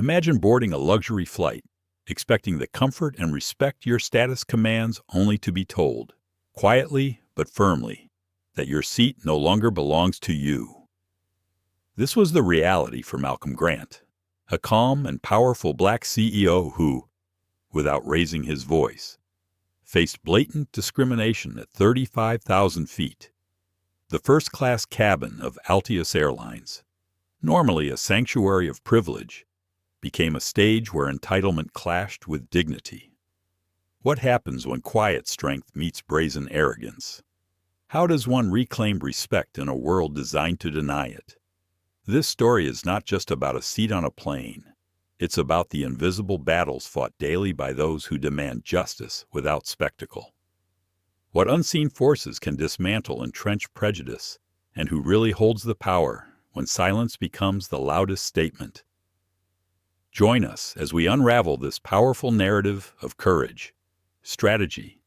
Imagine boarding a luxury flight, expecting the comfort and respect your status commands only to be told, quietly but firmly, that your seat no longer belongs to you. This was the reality for Malcolm Grant, a calm and powerful black CEO who, without raising his voice, faced blatant discrimination at 35,000 feet. The first-class cabin of Altius Airlines, normally a sanctuary of privilege, became a stage where entitlement clashed with dignity. What happens when quiet strength meets brazen arrogance? How does one reclaim respect in a world designed to deny it? This story is not just about a seat on a plane. It's about the invisible battles fought daily by those who demand justice without spectacle. What unseen forces can dismantle entrenched prejudice, and who really holds the power when silence becomes the loudest statement? Join us as we unravel this powerful narrative of courage, strategy,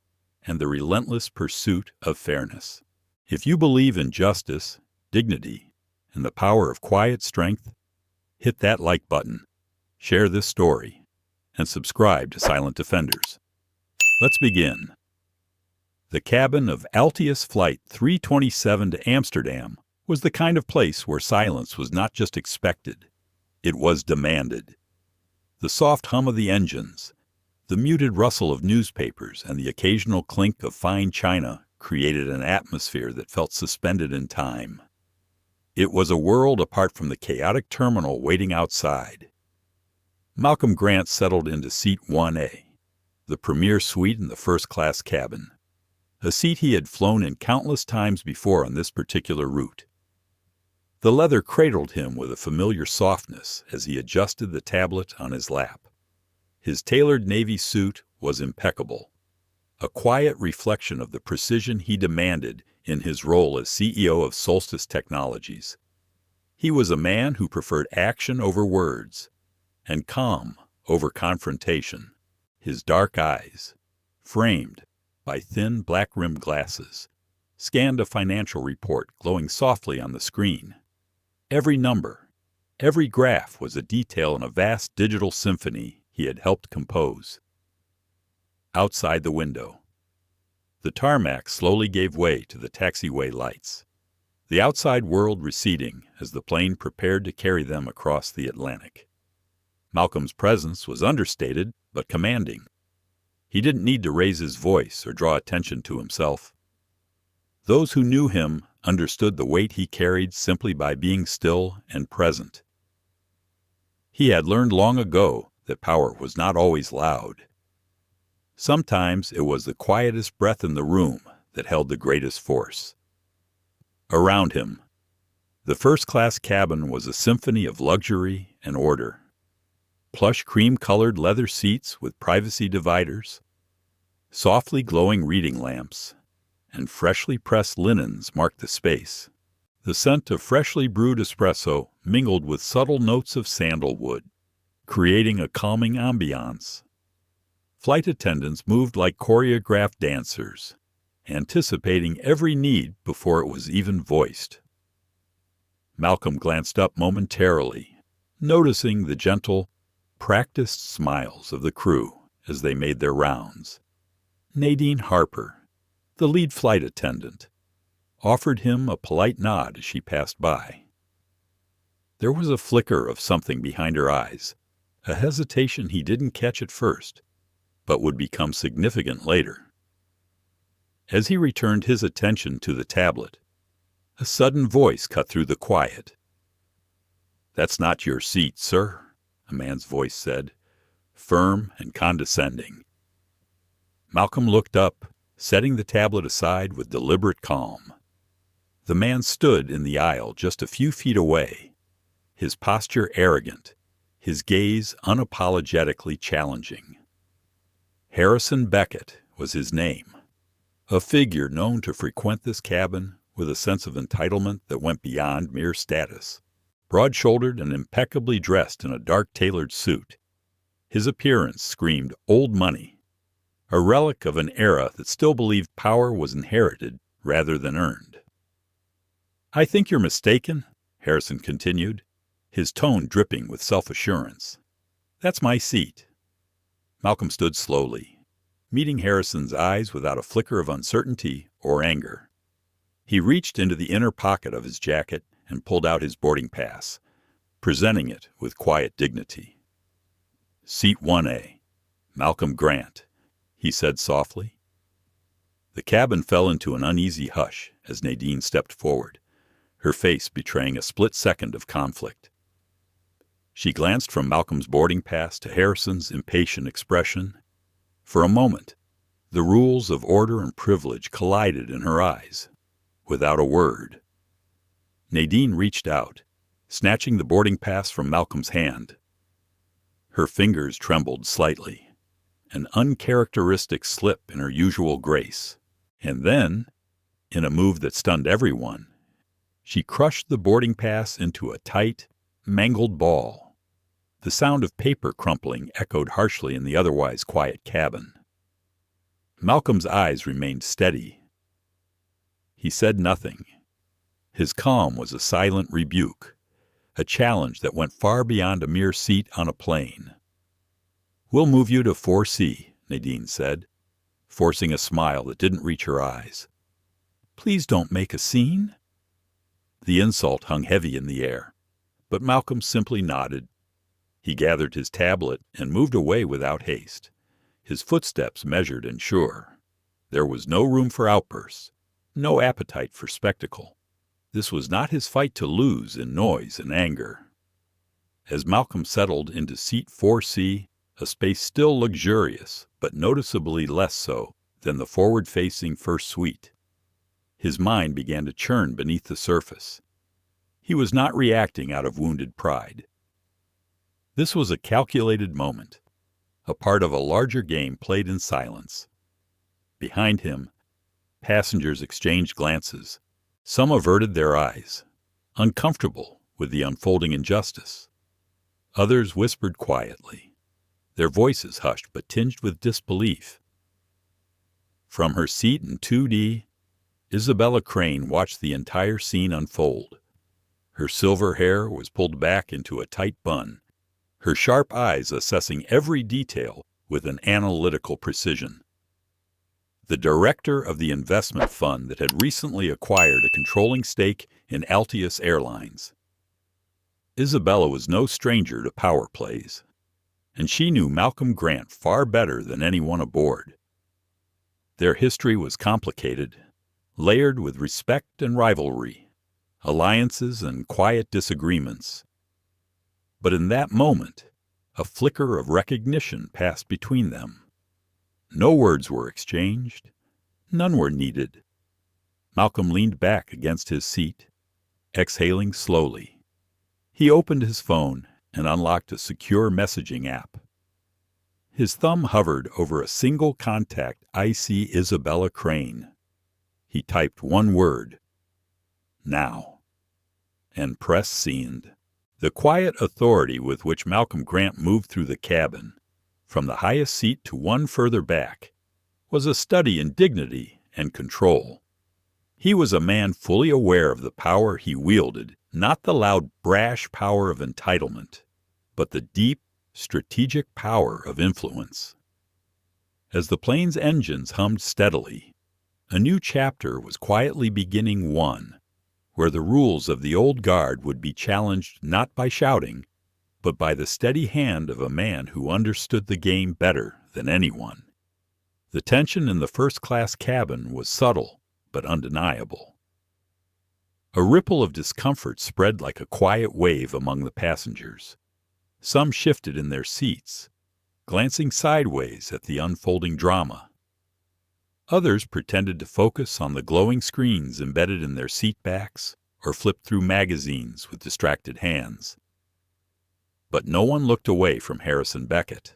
and the relentless pursuit of fairness. If you believe in justice, dignity, and the power of quiet strength, hit that like button, share this story, and subscribe to Silent Defenders. Let's begin. The cabin of Altius Flight 327 to Amsterdam was the kind of place where silence was not just expected, it was demanded. The soft hum of the engines, the muted rustle of newspapers, and the occasional clink of fine china created an atmosphere that felt suspended in time. It was a world apart from the chaotic terminal waiting outside. Malcolm Grant settled into Seat 1A, the premier suite in the first-class cabin, a seat he had flown in countless times before on this particular route. The leather cradled him with a familiar softness as he adjusted the tablet on his lap. His tailored navy suit was impeccable, a quiet reflection of the precision he demanded in his role as CEO of Solstice Technologies. He was a man who preferred action over words, and calm over confrontation. His dark eyes, framed by thin black-rimmed glasses, scanned a financial report glowing softly on the screen. Every number, every graph was a detail in a vast digital symphony he had helped compose. Outside the window, the tarmac slowly gave way to the taxiway lights, the outside world receding as the plane prepared to carry them across the Atlantic. Malcolm's presence was understated but commanding. He didn't need to raise his voice or draw attention to himself. Those who knew him understood the weight he carried simply by being still and present. He had learned long ago that power was not always loud. Sometimes it was the quietest breath in the room that held the greatest force. Around him, the first-class cabin was a symphony of luxury and order. Plush cream-colored leather seats with privacy dividers, softly glowing reading lamps, and freshly pressed linens marked the space. The scent of freshly brewed espresso mingled with subtle notes of sandalwood, creating a calming ambiance. Flight attendants moved like choreographed dancers, anticipating every need before it was even voiced. Malcolm glanced up momentarily, noticing the gentle, practiced smiles of the crew as they made their rounds. Nadine Harper, the lead flight attendant, offered him a polite nod as she passed by. There was a flicker of something behind her eyes, a hesitation he didn't catch at first, but would become significant later. As he returned his attention to the tablet, a sudden voice cut through the quiet. "That's not your seat, sir," a man's voice said, firm and condescending. Malcolm looked up, setting the tablet aside with deliberate calm. The man stood in the aisle just a few feet away, his posture arrogant, his gaze unapologetically challenging. Harrison Beckett was his name, a figure known to frequent this cabin with a sense of entitlement that went beyond mere status. Broad-shouldered and impeccably dressed in a dark tailored suit, his appearance screamed old money, a relic of an era that still believed power was inherited rather than earned. "I think you're mistaken," Harrison continued, his tone dripping with self-assurance. That's my seat. Malcolm stood slowly, meeting Harrison's eyes without a flicker of uncertainty or anger. He reached into the inner pocket of his jacket and pulled out his boarding pass, presenting it with quiet dignity. Seat 1A, Malcolm Grant, he said softly. The cabin fell into an uneasy hush as Nadine stepped forward, her face betraying a split second of conflict. She glanced from Malcolm's boarding pass to Harrison's impatient expression. For a moment, the rules of order and privilege collided in her eyes. Without a word, Nadine reached out, snatching the boarding pass from Malcolm's hand. Her fingers trembled slightly, an uncharacteristic slip in her usual grace. And then, in a move that stunned everyone, she crushed the boarding pass into a tight, mangled ball. The sound of paper crumpling echoed harshly in the otherwise quiet cabin. Malcolm's eyes remained steady. He said nothing. His calm was a silent rebuke, a challenge that went far beyond a mere seat on a plane. "We'll move you to 4C, Nadine said, forcing a smile that didn't reach her eyes. "Please don't make a scene." The insult hung heavy in the air, but Malcolm simply nodded. He gathered his tablet and moved away without haste, his footsteps measured and sure. There was no room for outbursts, no appetite for spectacle. This was not his fight to lose in noise and anger. As Malcolm settled into seat 4C, a space still luxurious, but noticeably less so than the forward-facing first suite, his mind began to churn beneath the surface. He was not reacting out of wounded pride. This was a calculated moment, a part of a larger game played in silence. Behind him, passengers exchanged glances. Some averted their eyes, uncomfortable with the unfolding injustice. Others whispered quietly, their voices hushed but tinged with disbelief. From her seat in 2D, Isabella Crane watched the entire scene unfold. Her silver hair was pulled back into a tight bun, her sharp eyes assessing every detail with an analytical precision. The director of the investment fund that had recently acquired a controlling stake in Altius Airlines. Isabella was no stranger to power plays, and she knew Malcolm Grant far better than anyone aboard. Their history was complicated, layered with respect and rivalry, alliances and quiet disagreements. But in that moment, a flicker of recognition passed between them. No words were exchanged. None were needed. Malcolm leaned back against his seat, exhaling slowly. He opened his phone and unlocked a secure messaging app. His thumb hovered over a single contact, "I see Isabella Crane." He typed one word, "Now," and pressed send. The quiet authority with which Malcolm Grant moved through the cabin, from the highest seat to one further back, was a study in dignity and control. He was a man fully aware of the power he wielded, not the loud, brash power of entitlement, but the deep, strategic power of influence. As the plane's engines hummed steadily, a new chapter was quietly beginning, one where the rules of the old guard would be challenged not by shouting, but by the steady hand of a man who understood the game better than anyone. The tension in the first-class cabin was subtle but undeniable. A ripple of discomfort spread like a quiet wave among the passengers. Some shifted in their seats, glancing sideways at the unfolding drama. Others pretended to focus on the glowing screens embedded in their seat backs or flipped through magazines with distracted hands. But no one looked away from Harrison Beckett,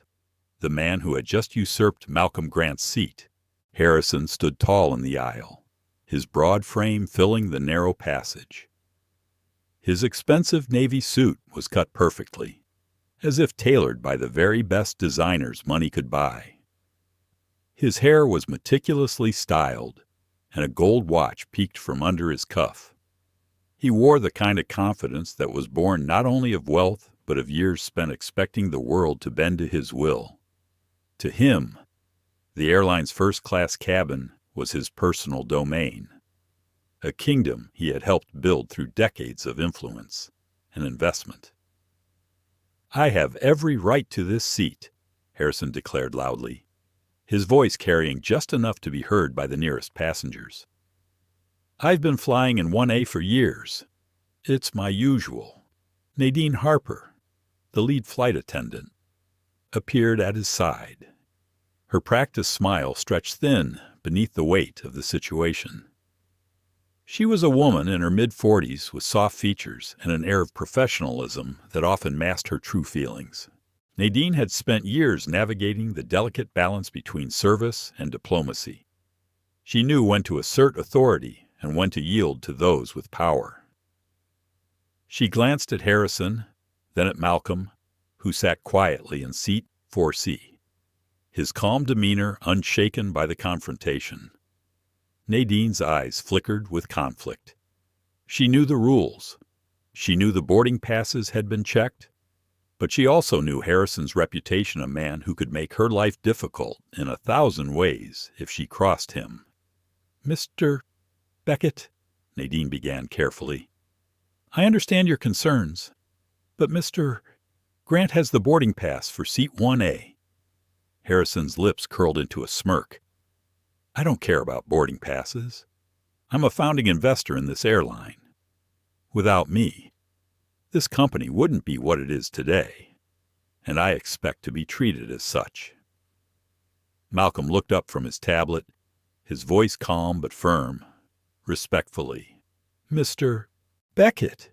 the man who had just usurped Malcolm Grant's seat. Harrison stood tall in the aisle, his broad frame filling the narrow passage. His expensive navy suit was cut perfectly, as if tailored by the very best designers money could buy. His hair was meticulously styled, and a gold watch peeked from under his cuff. He wore the kind of confidence that was born not only of wealth, but of years spent expecting the world to bend to his will. To him, the airline's first-class cabin was his personal domain, a kingdom he had helped build through decades of influence and investment. "I have every right to this seat," Harrison declared loudly, his voice carrying just enough to be heard by the nearest passengers. "I've been flying in 1A for years. It's my usual." Nadine Harper, the lead flight attendant, appeared at his side. Her practiced smile stretched thin beneath the weight of the situation. She was a woman in her mid-40s with soft features and an air of professionalism that often masked her true feelings. Nadine had spent years navigating the delicate balance between service and diplomacy. She knew when to assert authority and when to yield to those with power. She glanced at Harrison, then at Malcolm, who sat quietly in seat 4C, his calm demeanor unshaken by the confrontation. Nadine's eyes flickered with conflict. She knew the rules. She knew the boarding passes had been checked, but she also knew Harrison's reputation, a man who could make her life difficult in 1,000 ways if she crossed him. "Mr. Beckett," Nadine began carefully, "I understand your concerns, but Mr. Grant has the boarding pass for seat 1A. Harrison's lips curled into a smirk. "I don't care about boarding passes. I'm a founding investor in this airline. Without me, this company wouldn't be what it is today, and I expect to be treated as such." Malcolm looked up from his tablet, his voice calm but firm, respectfully. "Mr. Beckett,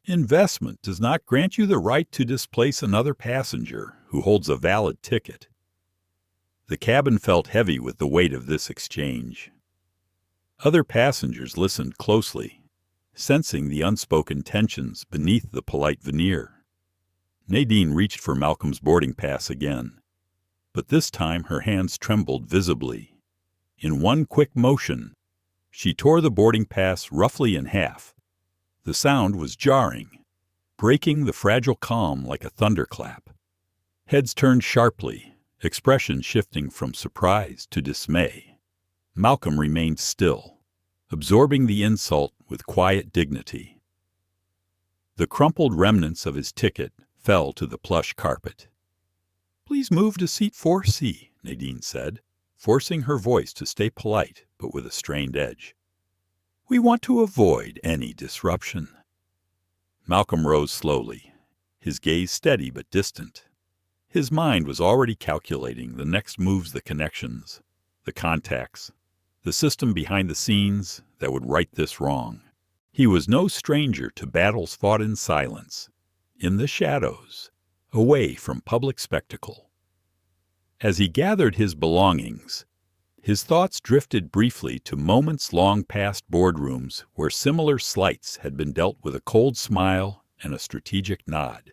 investment does not grant you the right to displace another passenger who holds a valid ticket." The cabin felt heavy with the weight of this exchange. Other passengers listened closely, sensing the unspoken tensions beneath the polite veneer. Nadine reached for Malcolm's boarding pass again, but this time her hands trembled visibly. In one quick motion, she tore the boarding pass roughly in half. The sound was jarring, breaking the fragile calm like a thunderclap. Heads turned sharply, expression shifting from surprise to dismay. Malcolm remained still, absorbing the insult with quiet dignity. The crumpled remnants of his ticket fell to the plush carpet. "Please move to seat 4C, Nadine said, forcing her voice to stay polite but with a strained edge. "We want to avoid any disruption." Malcolm rose slowly, his gaze steady but distant. His mind was already calculating the next moves, the connections, the contacts, the system behind the scenes that would right this wrong. He was no stranger to battles fought in silence, in the shadows, away from public spectacle. As he gathered his belongings, his thoughts drifted briefly to moments long past boardrooms where similar slights had been dealt with a cold smile and a strategic nod.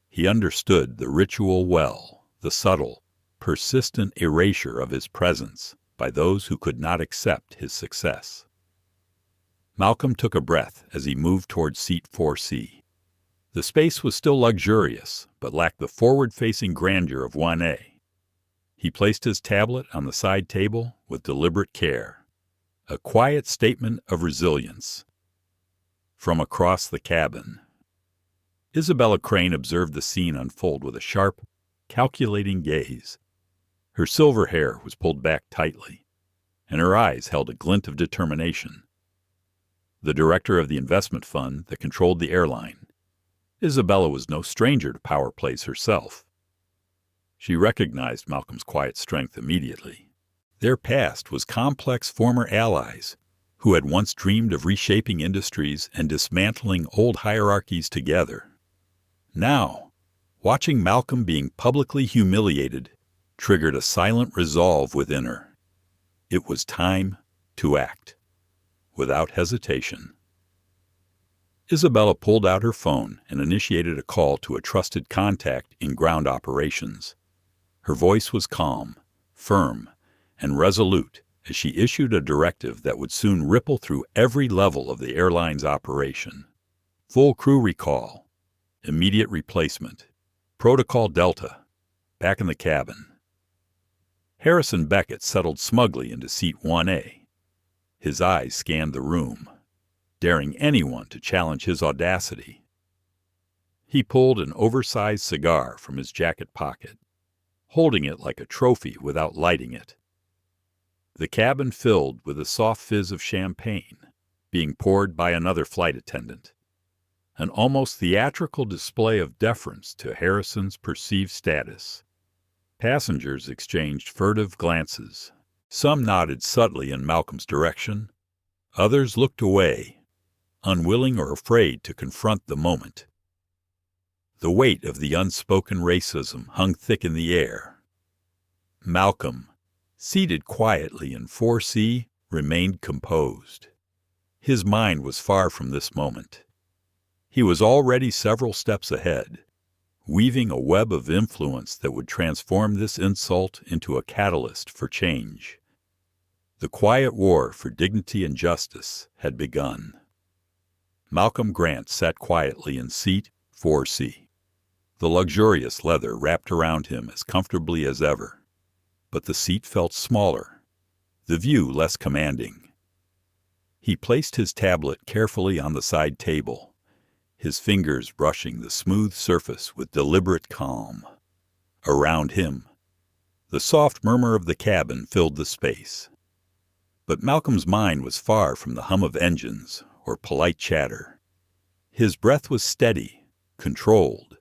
He understood the ritual well, the subtle, persistent erasure of his presence by those who could not accept his success. Malcolm took a breath as he moved toward seat 4C. The space was still luxurious, but lacked the forward-facing grandeur of 1A. He placed his tablet on the side table with deliberate care, a quiet statement of resilience. From across the cabin, Isabella Crane observed the scene unfold with a sharp, calculating gaze. Her silver hair was pulled back tightly, and her eyes held a glint of determination. The director of the investment fund that controlled the airline, Isabella was no stranger to power plays herself. She recognized Malcolm's quiet strength immediately. Their past was complex former allies who had once dreamed of reshaping industries and dismantling old hierarchies together. Now, watching Malcolm being publicly humiliated triggered a silent resolve within her. It was time to act, without hesitation. Isabella pulled out her phone and initiated a call to a trusted contact in ground operations. Her voice was calm, firm, and resolute as she issued a directive that would soon ripple through every level of the airline's operation. Full crew recall. Immediate replacement. Protocol Delta. Back in the cabin. Harrison Beckett settled smugly into seat 1A. His eyes scanned the room, daring anyone to challenge his audacity. He pulled an oversized cigar from his jacket pocket, holding it like a trophy without lighting it. The cabin filled with a soft fizz of champagne, being poured by another flight attendant. An almost theatrical display of deference to Harrison's perceived status. Passengers exchanged furtive glances. Some nodded subtly in Malcolm's direction. Others looked away, unwilling or afraid to confront the moment. The weight of the unspoken racism hung thick in the air. Malcolm, seated quietly in 4C, remained composed. His mind was far from this moment. He was already several steps ahead, weaving a web of influence that would transform this insult into a catalyst for change. The quiet war for dignity and justice had begun. Malcolm Grant sat quietly in seat 4C. The luxurious leather wrapped around him as comfortably as ever, but the seat felt smaller, the view less commanding. He placed his tablet carefully on the side table, his fingers brushing the smooth surface with deliberate calm. Around him, the soft murmur of the cabin filled the space. But Malcolm's mind was far from the hum of engines or polite chatter. His breath was steady, controlled,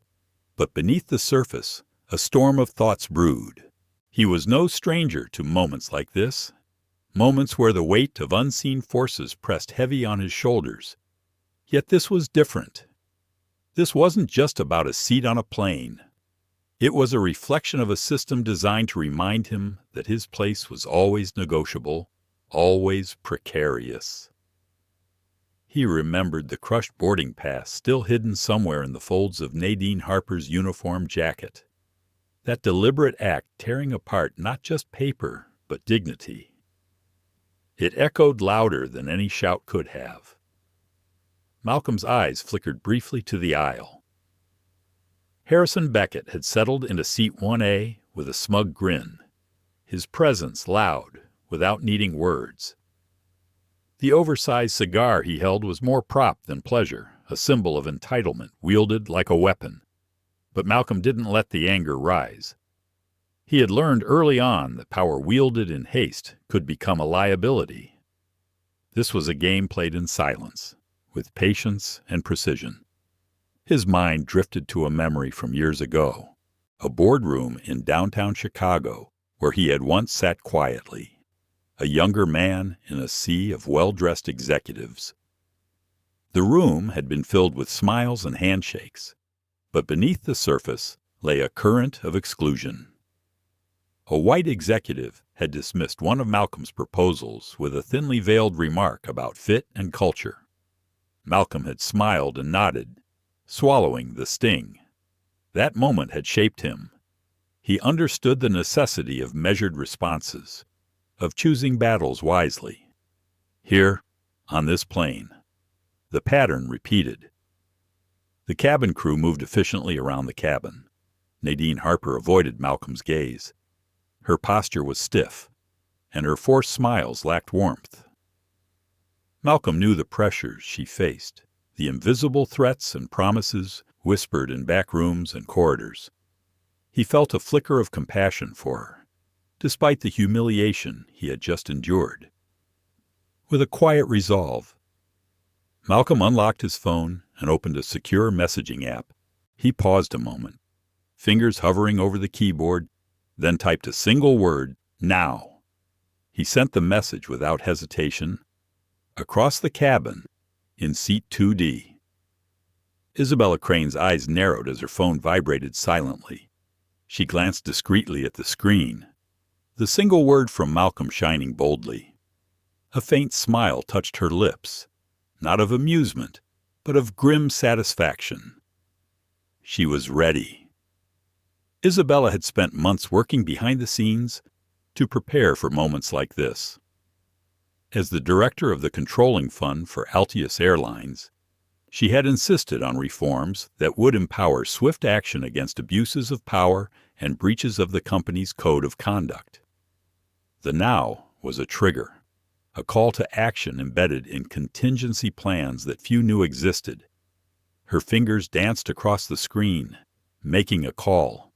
but beneath the surface, a storm of thoughts brewed. He was no stranger to moments like this, moments where the weight of unseen forces pressed heavy on his shoulders. Yet this was different. This wasn't just about a seat on a plane. It was a reflection of a system designed to remind him that his place was always negotiable, always precarious. He remembered the crushed boarding pass still hidden somewhere in the folds of Nadine Harper's uniform jacket. That deliberate act tearing apart not just paper, but dignity. It echoed louder than any shout could have. Malcolm's eyes flickered briefly to the aisle. Harrison Beckett had settled into seat 1A with a smug grin, his presence loud, without needing words. The oversized cigar he held was more prop than pleasure, a symbol of entitlement wielded like a weapon. But Malcolm didn't let the anger rise. He had learned early on that power wielded in haste could become a liability. This was a game played in silence, with patience and precision. His mind drifted to a memory from years ago, a boardroom in downtown Chicago where he had once sat quietly, a younger man in a sea of well-dressed executives. The room had been filled with smiles and handshakes, but beneath the surface lay a current of exclusion. A white executive had dismissed one of Malcolm's proposals with a thinly veiled remark about fit and culture. Malcolm had smiled and nodded, swallowing the sting. That moment had shaped him. He understood the necessity of measured responses, of choosing battles wisely. Here, on this plane, the pattern repeated. The cabin crew moved efficiently around the cabin. Nadine Harper avoided Malcolm's gaze. Her posture was stiff, and her forced smiles lacked warmth. Malcolm knew the pressures she faced, the invisible threats and promises whispered in back rooms and corridors. He felt a flicker of compassion for her, despite the humiliation he had just endured. With a quiet resolve, Malcolm unlocked his phone and opened a secure messaging app. He paused a moment, fingers hovering over the keyboard, then typed a single word, "Now." He sent the message without hesitation, across the cabin, in seat 2D. Isabella Crane's eyes narrowed as her phone vibrated silently. She glanced discreetly at the screen, the single word from Malcolm shining boldly. A faint smile touched her lips, not of amusement, but of grim satisfaction. She was ready. Isabella had spent months working behind the scenes to prepare for moments like this. As the director of the controlling fund for Altius Airlines, She had insisted on reforms that would empower swift action against abuses of power and breaches of the company's code of conduct. The now was a trigger, a call to action embedded in contingency plans that few knew existed. Her fingers danced across the screen, making a call.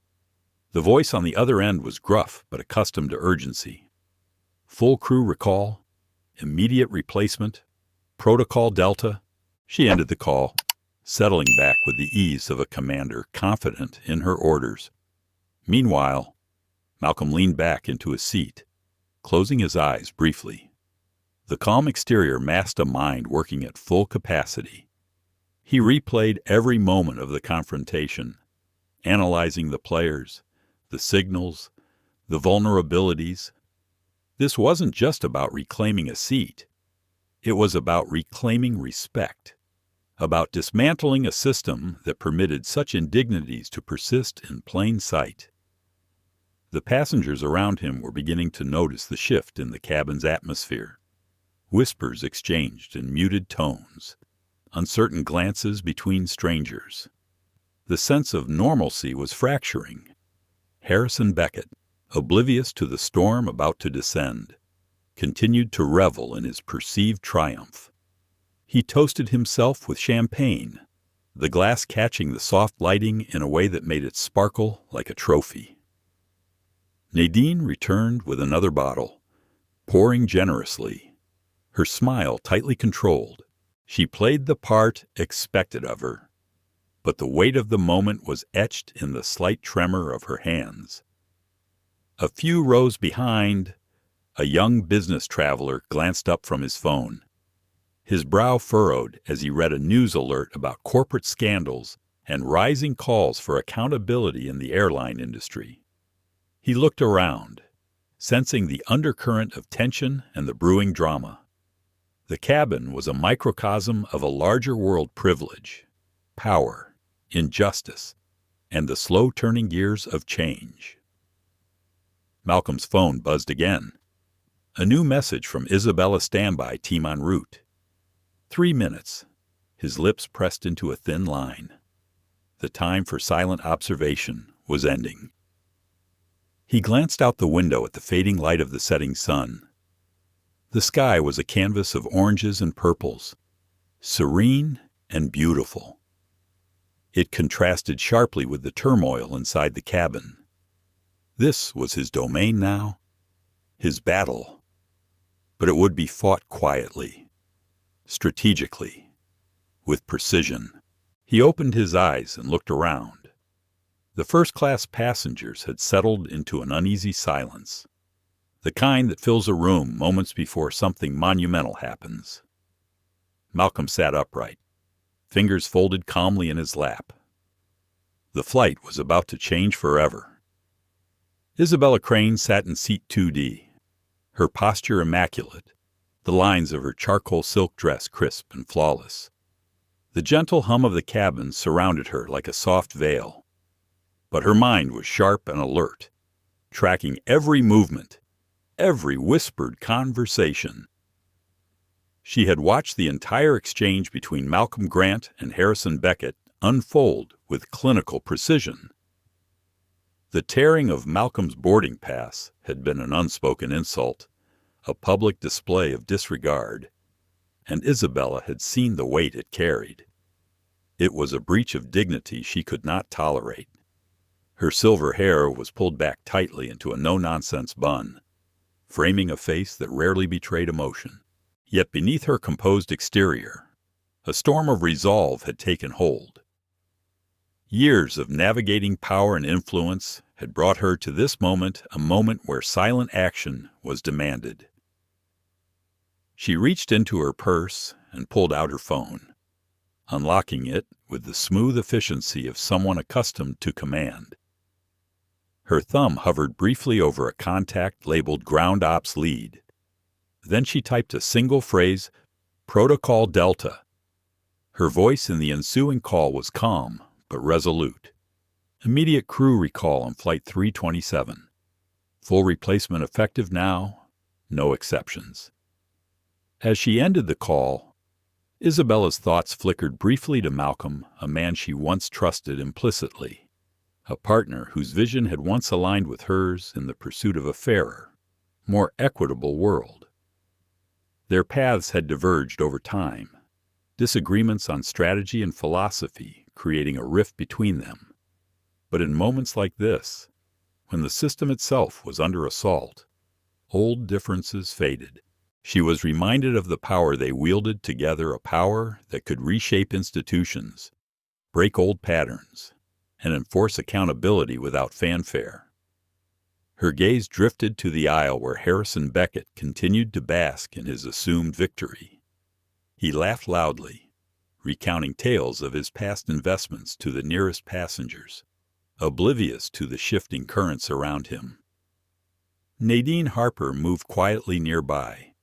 The voice on the other end was gruff but accustomed to urgency. Full crew recall, immediate replacement, protocol Delta. She ended the call, settling back with the ease of a commander confident in her orders. Meanwhile, Malcolm leaned back into his seat, closing his eyes briefly. The calm exterior masked a mind working at full capacity. He replayed every moment of the confrontation, analyzing the players, the signals, the vulnerabilities. This wasn't just about reclaiming a seat. It was about reclaiming respect, about dismantling a system that permitted such indignities to persist in plain sight. The passengers around him were beginning to notice the shift in the cabin's atmosphere. Whispers exchanged in muted tones, uncertain glances between strangers. The sense of normalcy was fracturing. Harrison Beckett, oblivious to the storm about to descend, continued to revel in his perceived triumph. He toasted himself with champagne, the glass catching the soft lighting in a way that made it sparkle like a trophy. Nadine returned with another bottle, pouring generously, her smile tightly controlled. She played the part expected of her, but the weight of the moment was etched in the slight tremor of her hands. A few rows behind, a young business traveler glanced up from his phone. His brow furrowed as he read a news alert about corporate scandals and rising calls for accountability in the airline industry. He looked around, sensing the undercurrent of tension and the brewing drama. The cabin was a microcosm of a larger world: privilege, power, injustice, and the slow turning gears of change. Malcolm's phone buzzed again. A new message from Isabella standby team en route. 3 minutes. His lips pressed into a thin line. The time for silent observation was ending. He glanced out the window at the fading light of the setting sun. The sky was a canvas of oranges and purples, serene and beautiful. It contrasted sharply with the turmoil inside the cabin. This was his domain now, his battle. But it would be fought quietly, strategically, with precision. He opened his eyes and looked around. The first-class passengers had settled into an uneasy silence, the kind that fills a room moments before something monumental happens. Malcolm sat upright, fingers folded calmly in his lap. The flight was about to change forever. Isabella Crane sat in seat 2D, her posture immaculate, the lines of her charcoal silk dress crisp and flawless. The gentle hum of the cabin surrounded her like a soft veil. But her mind was sharp and alert, tracking every movement, every whispered conversation. She had watched the entire exchange between Malcolm Grant and Harrison Beckett unfold with clinical precision. The tearing of Malcolm's boarding pass had been an unspoken insult, a public display of disregard, and Isabella had seen the weight it carried. It was a breach of dignity she could not tolerate. Her silver hair was pulled back tightly into a no-nonsense bun, framing a face that rarely betrayed emotion. Yet beneath her composed exterior, a storm of resolve had taken hold. Years of navigating power and influence had brought her to this moment, a moment where silent action was demanded. She reached into her purse and pulled out her phone, unlocking it with the smooth efficiency of someone accustomed to command. Her thumb hovered briefly over a contact labeled Ground Ops Lead. Then she typed a single phrase, Protocol Delta. Her voice in the ensuing call was calm but resolute. Immediate crew recall on Flight 327. Full replacement effective now, no exceptions. As she ended the call, Isabella's thoughts flickered briefly to Malcolm, a man she once trusted implicitly, a partner whose vision had once aligned with hers in the pursuit of a fairer, more equitable world. Their paths had diverged over time, disagreements on strategy and philosophy creating a rift between them. But in moments like this, when the system itself was under assault, old differences faded. She was reminded of the power they wielded together, a power that could reshape institutions, break old patterns, and enforce accountability without fanfare. Her gaze drifted to the aisle where Harrison Beckett continued to bask in his assumed victory. He laughed loudly, recounting tales of his past investments to the nearest passengers, oblivious to the shifting currents around him. Nadine Harper moved quietly nearby,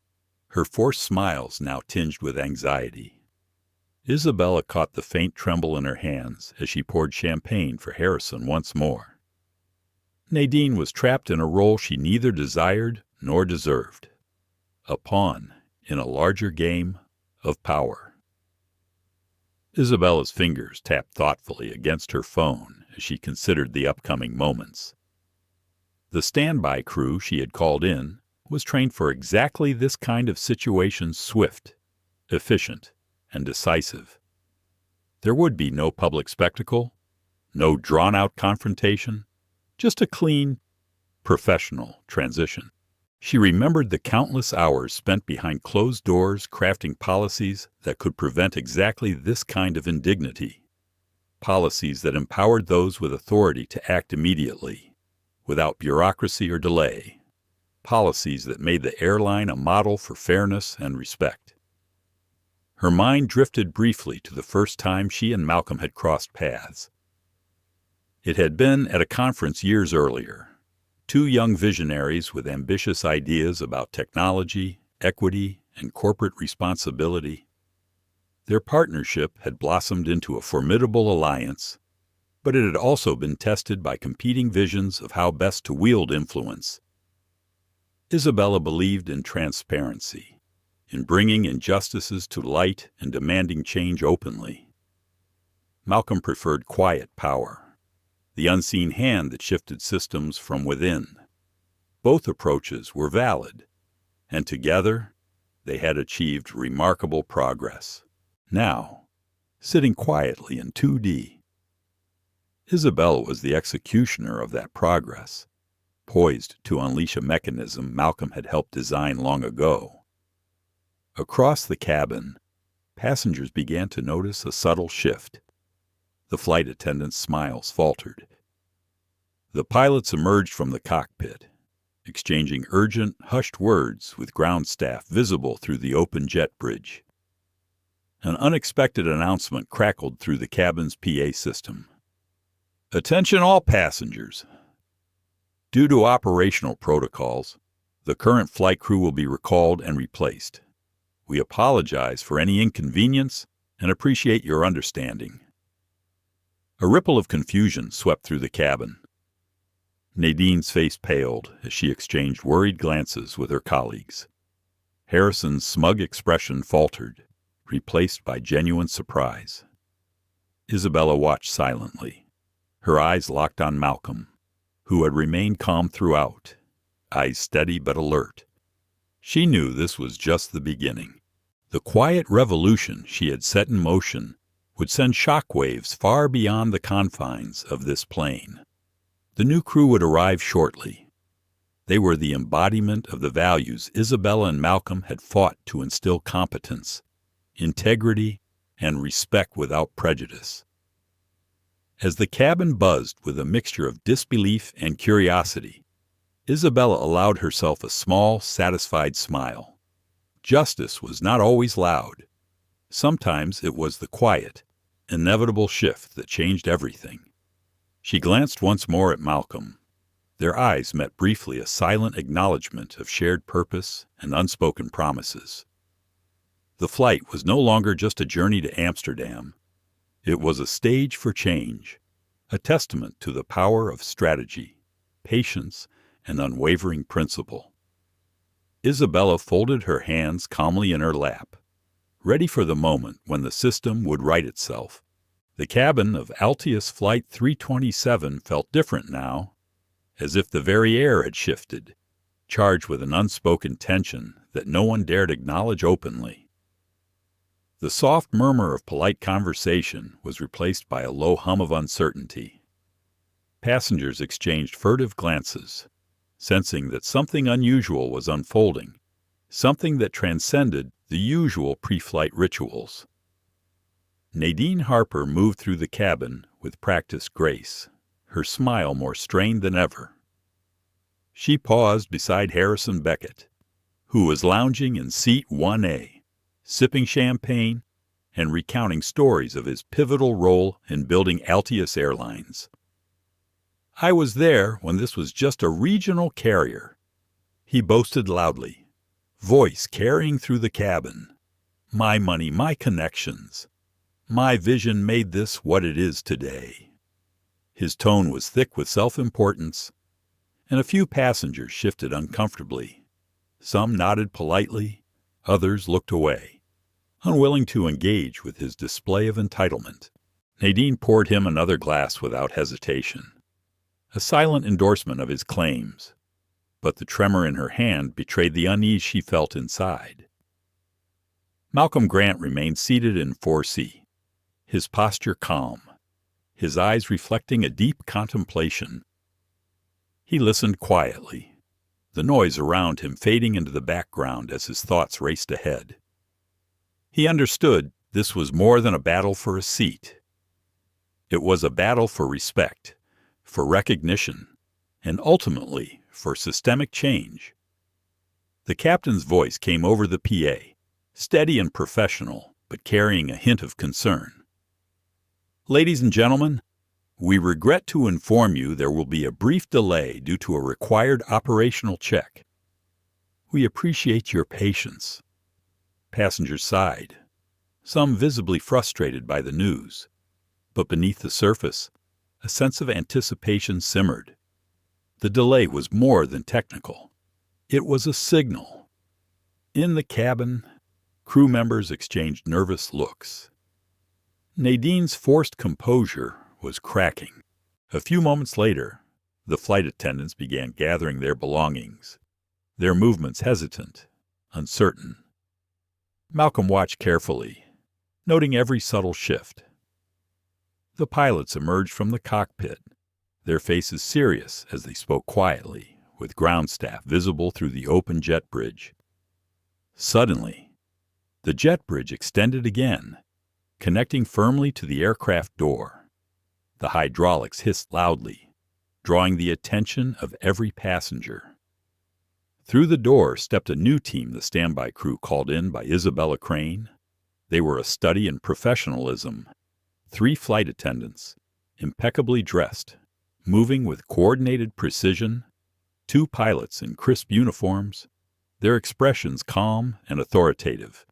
her forced smiles now tinged with anxiety. Isabella caught the faint tremble in her hands as she poured champagne for Harrison once more. Nadine was trapped in a role she neither desired nor deserved, a pawn in a larger game of power. Isabella's fingers tapped thoughtfully against her phone as she considered the upcoming moments. The standby crew she had called in was trained for exactly this kind of situation, swift, efficient, and decisive. There would be no public spectacle, no drawn-out confrontation, just a clean, professional transition. She remembered the countless hours spent behind closed doors crafting policies that could prevent exactly this kind of indignity, policies that empowered those with authority to act immediately, without bureaucracy or delay, policies that made the airline a model for fairness and respect. Her mind drifted briefly to the first time she and Malcolm had crossed paths. It had been at a conference years earlier. Two young visionaries with ambitious ideas about technology, equity, and corporate responsibility. Their partnership had blossomed into a formidable alliance, but it had also been tested by competing visions of how best to wield influence. Isabella believed in transparency, in bringing injustices to light and demanding change openly. Malcolm preferred quiet power, the unseen hand that shifted systems from within. Both approaches were valid, and together they had achieved remarkable progress. Now, sitting quietly in 2D, Isabella was the executioner of that progress, poised to unleash a mechanism Malcolm had helped design long ago. Across the cabin, passengers began to notice a subtle shift. The flight attendant's smiles faltered. The pilots emerged from the cockpit, exchanging urgent, hushed words with ground staff visible through the open jet bridge. An unexpected announcement crackled through the cabin's PA system. "Attention all passengers. Due to operational protocols, the current flight crew will be recalled and replaced. We apologize for any inconvenience and appreciate your understanding." A ripple of confusion swept through the cabin. Nadine's face paled as she exchanged worried glances with her colleagues. Harrison's smug expression faltered, replaced by genuine surprise. Isabella watched silently, her eyes locked on Malcolm, who had remained calm throughout, eyes steady but alert. She knew this was just the beginning. The quiet revolution she had set in motion would send shockwaves far beyond the confines of this plane. The new crew would arrive shortly. They were the embodiment of the values Isabella and Malcolm had fought to instill: competence, integrity, and respect without prejudice. As the cabin buzzed with a mixture of disbelief and curiosity, Isabella allowed herself a small, satisfied smile. Justice was not always loud. Sometimes it was the quiet, inevitable shift that changed everything. She glanced once more at Malcolm. Their eyes met briefly, a silent acknowledgement of shared purpose and unspoken promises. The flight was no longer just a journey to Amsterdam. It was a stage for change, a testament to the power of strategy, patience, and unwavering principle. Isabella folded her hands calmly in her lap, ready for the moment when the system would right itself. The cabin of Altius Flight 327 felt different now, as if the very air had shifted, charged with an unspoken tension that no one dared acknowledge openly. The soft murmur of polite conversation was replaced by a low hum of uncertainty. Passengers exchanged furtive glances, sensing that something unusual was unfolding, something that transcended the usual pre-flight rituals. Nadine Harper moved through the cabin with practiced grace, her smile more strained than ever. She paused beside Harrison Beckett, who was lounging in seat 1A, sipping champagne and recounting stories of his pivotal role in building Altius Airlines. "I was there when this was just a regional carrier," he boasted loudly, voice carrying through the cabin. "My money, my connections. My vision made this what it is today." His tone was thick with self-importance, and a few passengers shifted uncomfortably. Some nodded politely, others looked away, unwilling to engage with his display of entitlement. Nadine poured him another glass without hesitation, a silent endorsement of his claims, but the tremor in her hand betrayed the unease she felt inside. Malcolm Grant remained seated in 4C, his posture calm, his eyes reflecting a deep contemplation. He listened quietly, the noise around him fading into the background as his thoughts raced ahead. He understood this was more than a battle for a seat. It was a battle for respect, for recognition, and ultimately for systemic change. The captain's voice came over the PA, steady and professional, but carrying a hint of concern. "Ladies and gentlemen, we regret to inform you there will be a brief delay due to a required operational check. We appreciate your patience." Passengers sighed, some visibly frustrated by the news, but beneath the surface, a sense of anticipation simmered. The delay was more than technical. It was a signal. In the cabin, crew members exchanged nervous looks. Nadine's forced composure was cracking. A few moments later, the flight attendants began gathering their belongings, their movements hesitant, uncertain. Malcolm watched carefully, noting every subtle shift. The pilots emerged from the cockpit, their faces serious as they spoke quietly, with ground staff visible through the open jet bridge. Suddenly, the jet bridge extended again, connecting firmly to the aircraft door. The hydraulics hissed loudly, drawing the attention of every passenger. Through the door stepped a new team the standby crew called in by Isabella Crane. They were a study in professionalism. 3 flight attendants, impeccably dressed, moving with coordinated precision, 2 pilots in crisp uniforms, their expressions calm and authoritative.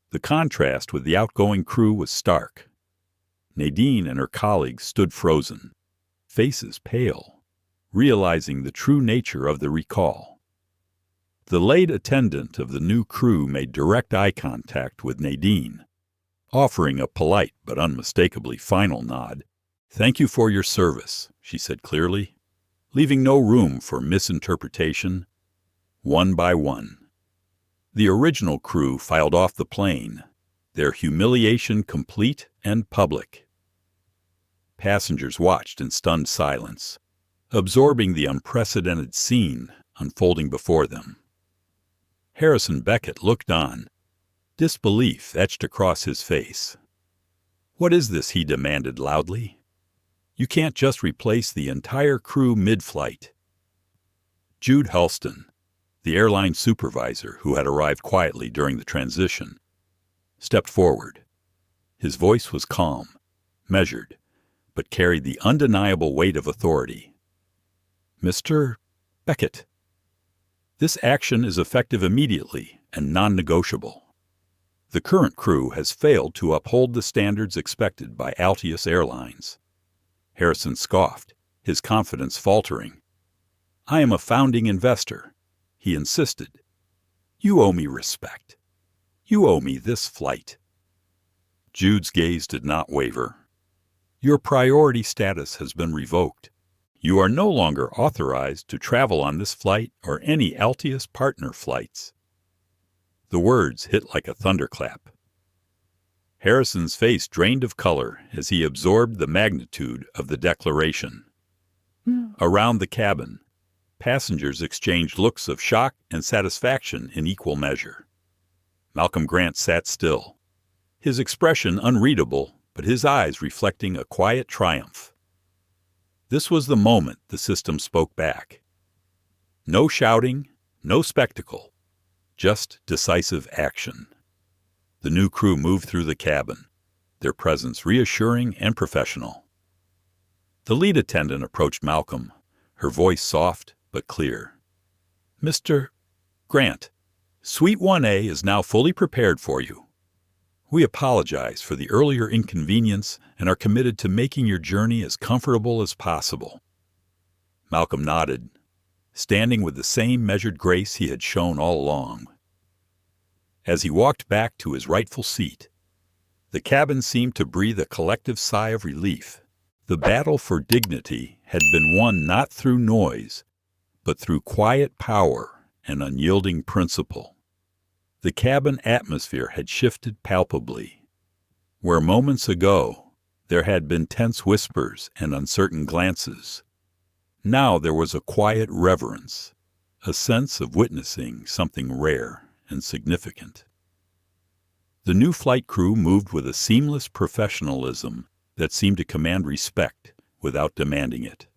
The contrast with the outgoing crew was stark. Nadine and her colleagues stood frozen, faces pale, realizing the true nature of the recall. The late attendant of the new crew made direct eye contact with Nadine, offering a polite but unmistakably final nod. "Thank you for your service," she said clearly, leaving no room for misinterpretation. One by one, the original crew filed off the plane, their humiliation complete and public. Passengers watched in stunned silence, absorbing the unprecedented scene unfolding before them. Harrison Beckett looked on, disbelief etched across his face. "What is this?" he demanded loudly. "You can't just replace the entire crew mid-flight." Jude Halston, the airline supervisor who had arrived quietly during the transition, stepped forward. His voice was calm, measured, but carried the undeniable weight of authority. "Mr. Beckett, this action is effective immediately and non-negotiable. The current crew has failed to uphold the standards expected by Altius Airlines." Harrison scoffed, his confidence faltering. "I am a founding investor," he insisted. "You owe me respect. You owe me this flight." Jude's gaze did not waver. "Your priority status has been revoked. You are no longer authorized to travel on this flight or any Altius partner flights." The words hit like a thunderclap. Harrison's face drained of color as he absorbed the magnitude of the declaration. Around the cabin, passengers exchanged looks of shock and satisfaction in equal measure. Malcolm Grant sat still, his expression unreadable, but his eyes reflecting a quiet triumph. This was the moment the system spoke back. No shouting, no spectacle, just decisive action. The new crew moved through the cabin, their presence reassuring and professional. The lead attendant approached Malcolm, her voice soft but clear. "Mr. Grant, Suite 1A is now fully prepared for you. We apologize for the earlier inconvenience and are committed to making your journey as comfortable as possible." Malcolm nodded, standing with the same measured grace he had shown all along. As he walked back to his rightful seat, the cabin seemed to breathe a collective sigh of relief. The battle for dignity had been won not through noise, but through quiet power and unyielding principle. The cabin atmosphere had shifted palpably. Where moments ago there had been tense whispers and uncertain glances, now there was a quiet reverence, a sense of witnessing something rare and significant. The new flight crew moved with a seamless professionalism that seemed to command respect without demanding it.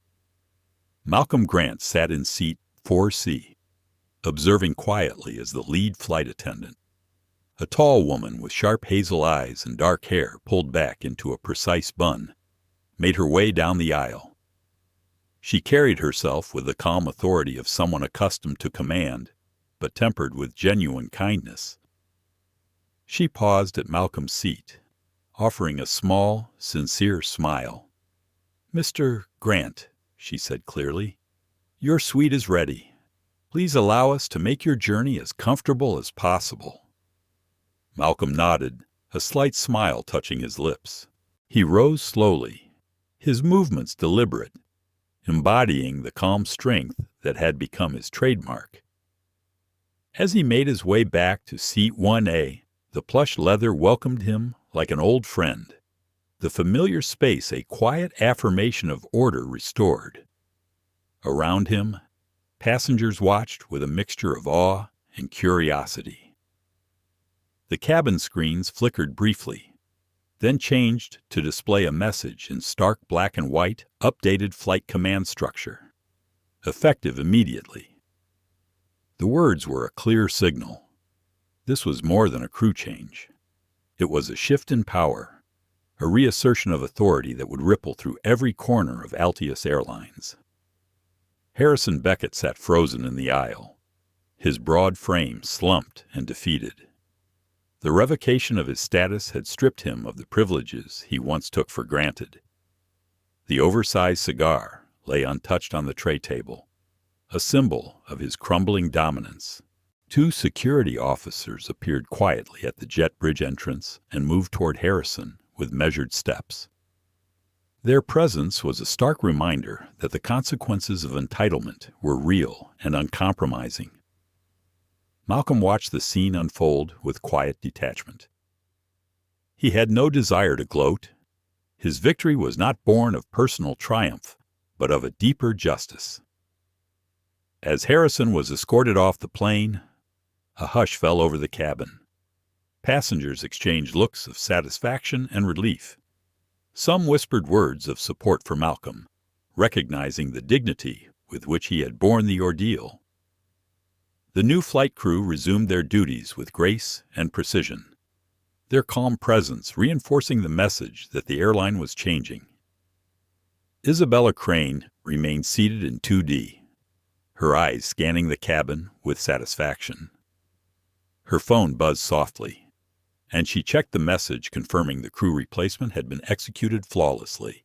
Malcolm Grant sat in seat 4C, observing quietly as the lead flight attendant, a tall woman with sharp hazel eyes and dark hair pulled back into a precise bun, made her way down the aisle. She carried herself with the calm authority of someone accustomed to command, but tempered with genuine kindness. She paused at Malcolm's seat, offering a small, sincere smile. "Mr. Grant," she said clearly, "your suite is ready. Please allow us to make your journey as comfortable as possible." Malcolm nodded, a slight smile touching his lips. He rose slowly, his movements deliberate, embodying the calm strength that had become his trademark. As he made his way back to seat 1A, the plush leather welcomed him like an old friend, the familiar space a quiet affirmation of order restored. Around him, passengers watched with a mixture of awe and curiosity. The cabin screens flickered briefly, then changed to display a message in stark black and white, updated flight command structure, effective immediately. The words were a clear signal. This was more than a crew change. It was a shift in power, a reassertion of authority that would ripple through every corner of Altius Airlines. Harrison Beckett sat frozen in the aisle, his broad frame slumped and defeated. The revocation of his status had stripped him of the privileges he once took for granted. The oversized cigar lay untouched on the tray table, a symbol of his crumbling dominance. Two security officers appeared quietly at the jet bridge entrance and moved toward Harrison with measured steps. Their presence was a stark reminder that the consequences of entitlement were real and uncompromising. Malcolm watched the scene unfold with quiet detachment. He had no desire to gloat. His victory was not born of personal triumph, but of a deeper justice. As Harrison was escorted off the plane, a hush fell over the cabin. Passengers exchanged looks of satisfaction and relief. Some whispered words of support for Malcolm, recognizing the dignity with which he had borne the ordeal. The new flight crew resumed their duties with grace and precision, their calm presence reinforcing the message that the airline was changing. Isabella Crane remained seated in 2D, her eyes scanning the cabin with satisfaction. Her phone buzzed softly, and she checked the message confirming the crew replacement had been executed flawlessly.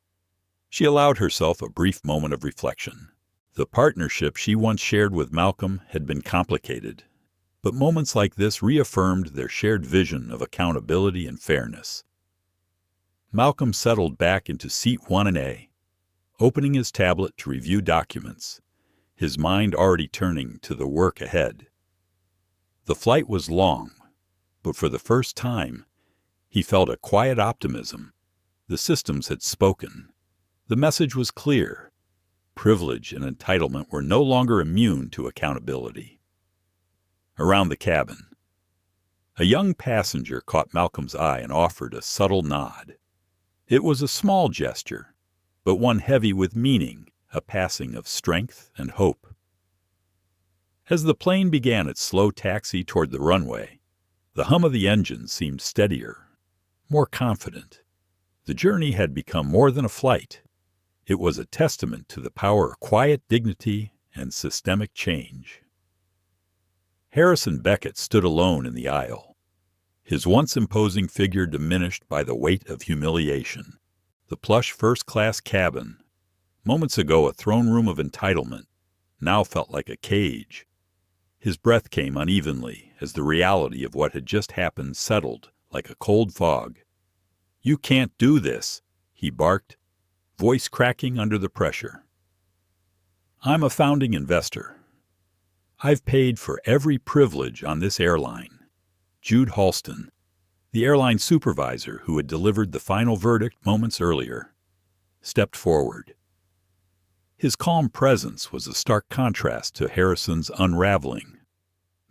She allowed herself a brief moment of reflection. The partnership she once shared with Malcolm had been complicated, But moments like this reaffirmed their shared vision of accountability and fairness. Malcolm settled back into seat 1A, opening his tablet to review documents, his mind already turning to the work ahead. The flight was long, but for the first time, he felt a quiet optimism. The systems had spoken. The message was clear. Privilege and entitlement were no longer immune to accountability. Around the cabin, a young passenger caught Malcolm's eye and offered a subtle nod. It was a small gesture, but one heavy with meaning, a passing of strength and hope. As the plane began its slow taxi toward the runway, the hum of the engine seemed steadier, more confident. The journey had become more than a flight. It was a testament to the power of quiet dignity and systemic change. Harrison Beckett stood alone in the aisle, his once imposing figure diminished by the weight of humiliation. The plush first-class cabin, moments ago a throne room of entitlement, now felt like a cage. His breath came unevenly as the reality of what had just happened settled like a cold fog. "You can't do this," he barked, voice cracking under the pressure. "I'm a founding investor. I've paid for every privilege on this airline." Jude Halston, the airline supervisor who had delivered the final verdict moments earlier, stepped forward. His calm presence was a stark contrast to Harrison's unraveling.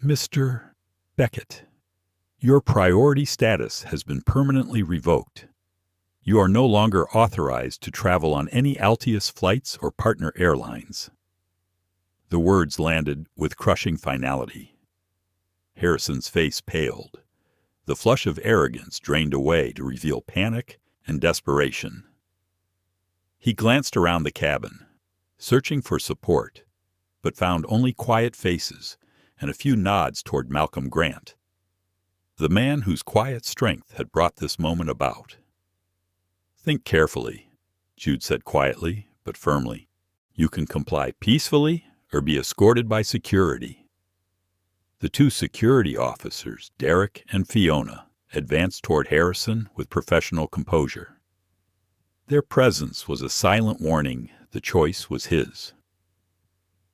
"Mr. Beckett, your priority status has been permanently revoked. You are no longer authorized to travel on any Altius flights or partner airlines." The words landed with crushing finality. Harrison's face paled. The flush of arrogance drained away to reveal panic and desperation. He glanced around the cabin, searching for support, but found only quiet faces and a few nods toward Malcolm Grant, the man whose quiet strength had brought this moment about. "Think carefully," Jude said quietly but firmly. "You can comply peacefully or be escorted by security." The two security officers, Derek and Fiona, advanced toward Harrison with professional composure. Their presence was a silent warning. The choice was his.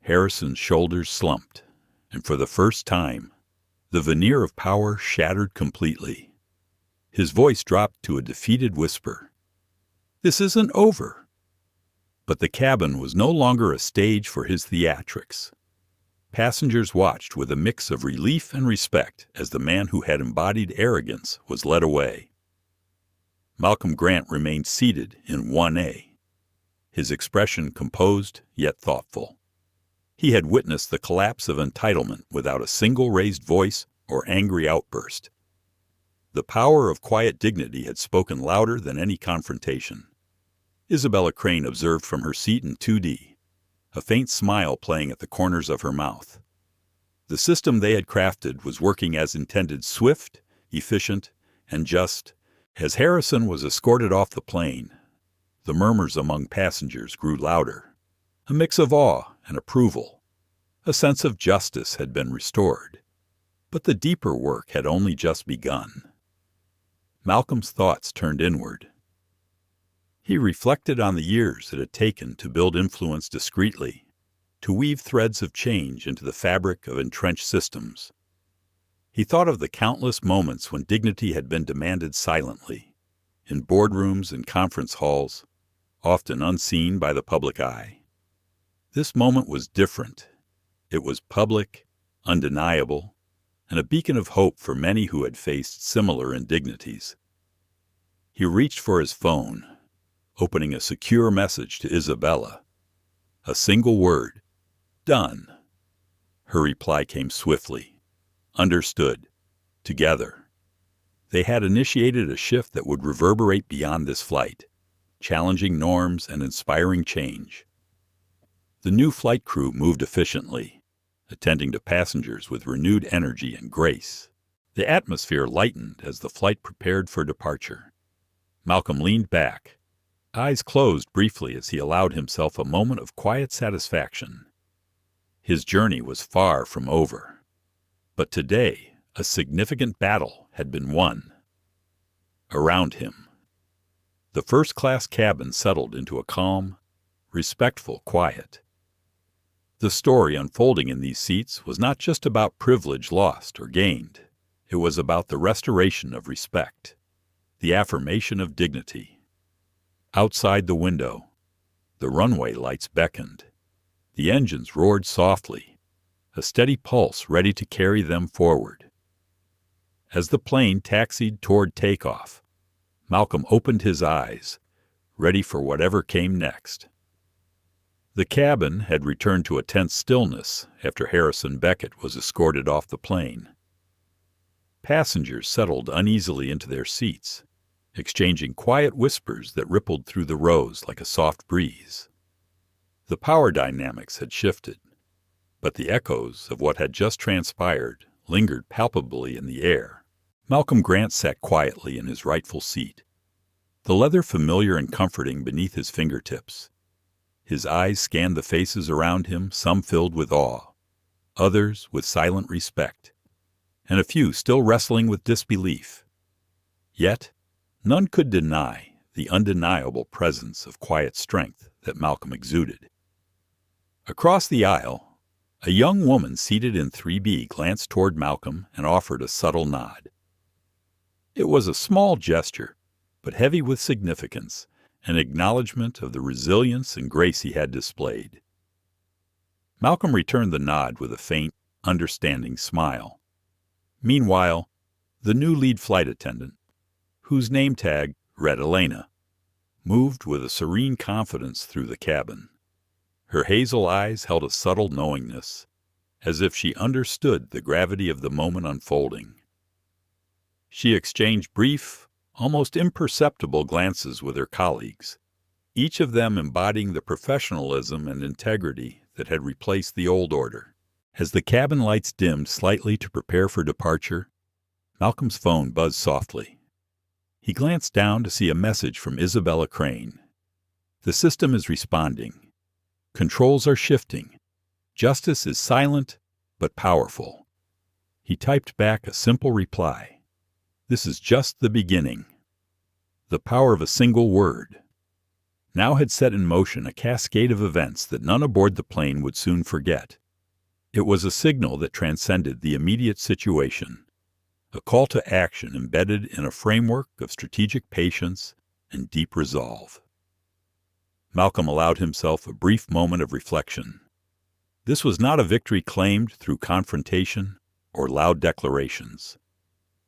Harrison's shoulders slumped, and for the first time, the veneer of power shattered completely. His voice dropped to a defeated whisper. "This isn't over." But the cabin was no longer a stage for his theatrics. Passengers watched with a mix of relief and respect as the man who had embodied arrogance was led away. Malcolm Grant remained seated in 1A, his expression composed yet thoughtful. He had witnessed the collapse of entitlement without a single raised voice or angry outburst. The power of quiet dignity had spoken louder than any confrontation. Isabella Crane observed from her seat in 2D, a faint smile playing at the corners of her mouth. The system they had crafted was working as intended, swift, efficient, and just. As Harrison was escorted off the plane, the murmurs among passengers grew louder. A mix of awe and approval. A sense of justice had been restored. But the deeper work had only just begun. Malcolm's thoughts turned inward. He reflected on the years it had taken to build influence discreetly, to weave threads of change into the fabric of entrenched systems. He thought of the countless moments when dignity had been demanded silently, in boardrooms and conference halls, often unseen by the public eye. This moment was different. It was public, undeniable, and a beacon of hope for many who had faced similar indignities. He reached for his phone, opening a secure message to Isabella. A single word, "Done." Her reply came swiftly. "Understood. Together." They had initiated a shift that would reverberate beyond this flight, challenging norms and inspiring change. The new flight crew moved efficiently, attending to passengers with renewed energy and grace. The atmosphere lightened as the flight prepared for departure. Malcolm leaned back, eyes closed briefly as he allowed himself a moment of quiet satisfaction. His journey was far from over. But today, a significant battle had been won. Around him, the first-class cabin settled into a calm, respectful quiet. The story unfolding in these seats was not just about privilege lost or gained. It was about the restoration of respect, the affirmation of dignity. Outside the window, the runway lights beckoned. The engines roared softly, a steady pulse ready to carry them forward. As the plane taxied toward takeoff, Malcolm opened his eyes, ready for whatever came next. The cabin had returned to a tense stillness after Harrison Beckett was escorted off the plane. Passengers settled uneasily into their seats, exchanging quiet whispers that rippled through the rows like a soft breeze. The power dynamics had shifted, but the echoes of what had just transpired lingered palpably in the air. Malcolm Grant sat quietly in his rightful seat, the leather familiar and comforting beneath his fingertips. His eyes scanned the faces around him, some filled with awe, others with silent respect, and a few still wrestling with disbelief. Yet, none could deny the undeniable presence of quiet strength that Malcolm exuded. Across the aisle, a young woman seated in 3B glanced toward Malcolm and offered a subtle nod. It was a small gesture, but heavy with significance, an acknowledgment of the resilience and grace he had displayed. Malcolm returned the nod with a faint, understanding smile. Meanwhile, the new lead flight attendant, whose name tag read Elena, moved with a serene confidence through the cabin. Her hazel eyes held a subtle knowingness, as if she understood the gravity of the moment unfolding. She exchanged brief, almost imperceptible glances with her colleagues, each of them embodying the professionalism and integrity that had replaced the old order. As the cabin lights dimmed slightly to prepare for departure, Malcolm's phone buzzed softly. He glanced down to see a message from Isabella Crane. The system is responding. Controls are shifting. Justice is silent, but powerful. He typed back a simple reply. This is just the beginning. The power of a single word now had set in motion a cascade of events that none aboard the plane would soon forget. It was a signal that transcended the immediate situation, a call to action embedded in a framework of strategic patience and deep resolve. Malcolm allowed himself a brief moment of reflection. This was not a victory claimed through confrontation or loud declarations.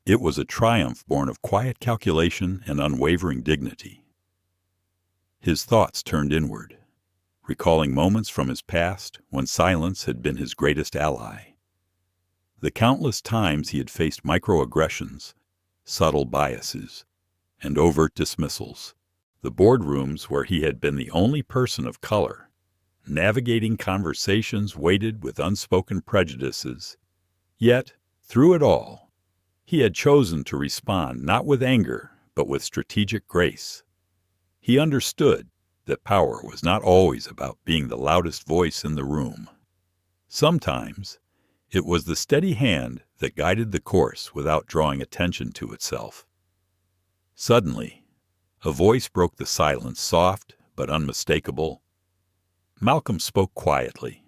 It was a triumph born of quiet calculation and unwavering dignity. His thoughts turned inward, recalling moments from his past when silence had been his greatest ally. The countless times he had faced microaggressions, subtle biases, and overt dismissals. The boardrooms where he had been the only person of color, navigating conversations weighted with unspoken prejudices. Yet, through it all, he had chosen to respond not with anger, but with strategic grace. He understood that power was not always about being the loudest voice in the room. Sometimes, it was the steady hand that guided the course without drawing attention to itself. Suddenly, a voice broke the silence, soft but unmistakable. Malcolm spoke quietly,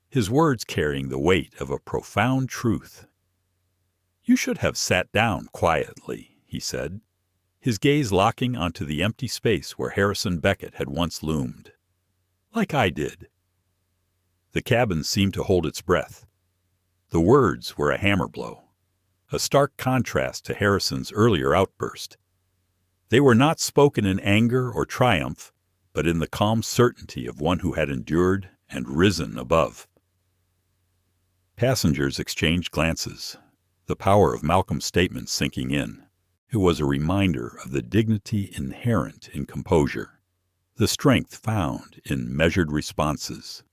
his words carrying the weight of a profound truth. "You should have sat down quietly," he said, his gaze locking onto the empty space where Harrison Beckett had once loomed. "Like I did." The cabin seemed to hold its breath. The words were a hammer blow, a stark contrast to Harrison's earlier outburst. They were not spoken in anger or triumph, but in the calm certainty of one who had endured and risen above. Passengers exchanged glances, the power of Malcolm's statement sinking in. It was a reminder of the dignity inherent in composure, the strength found in measured responses.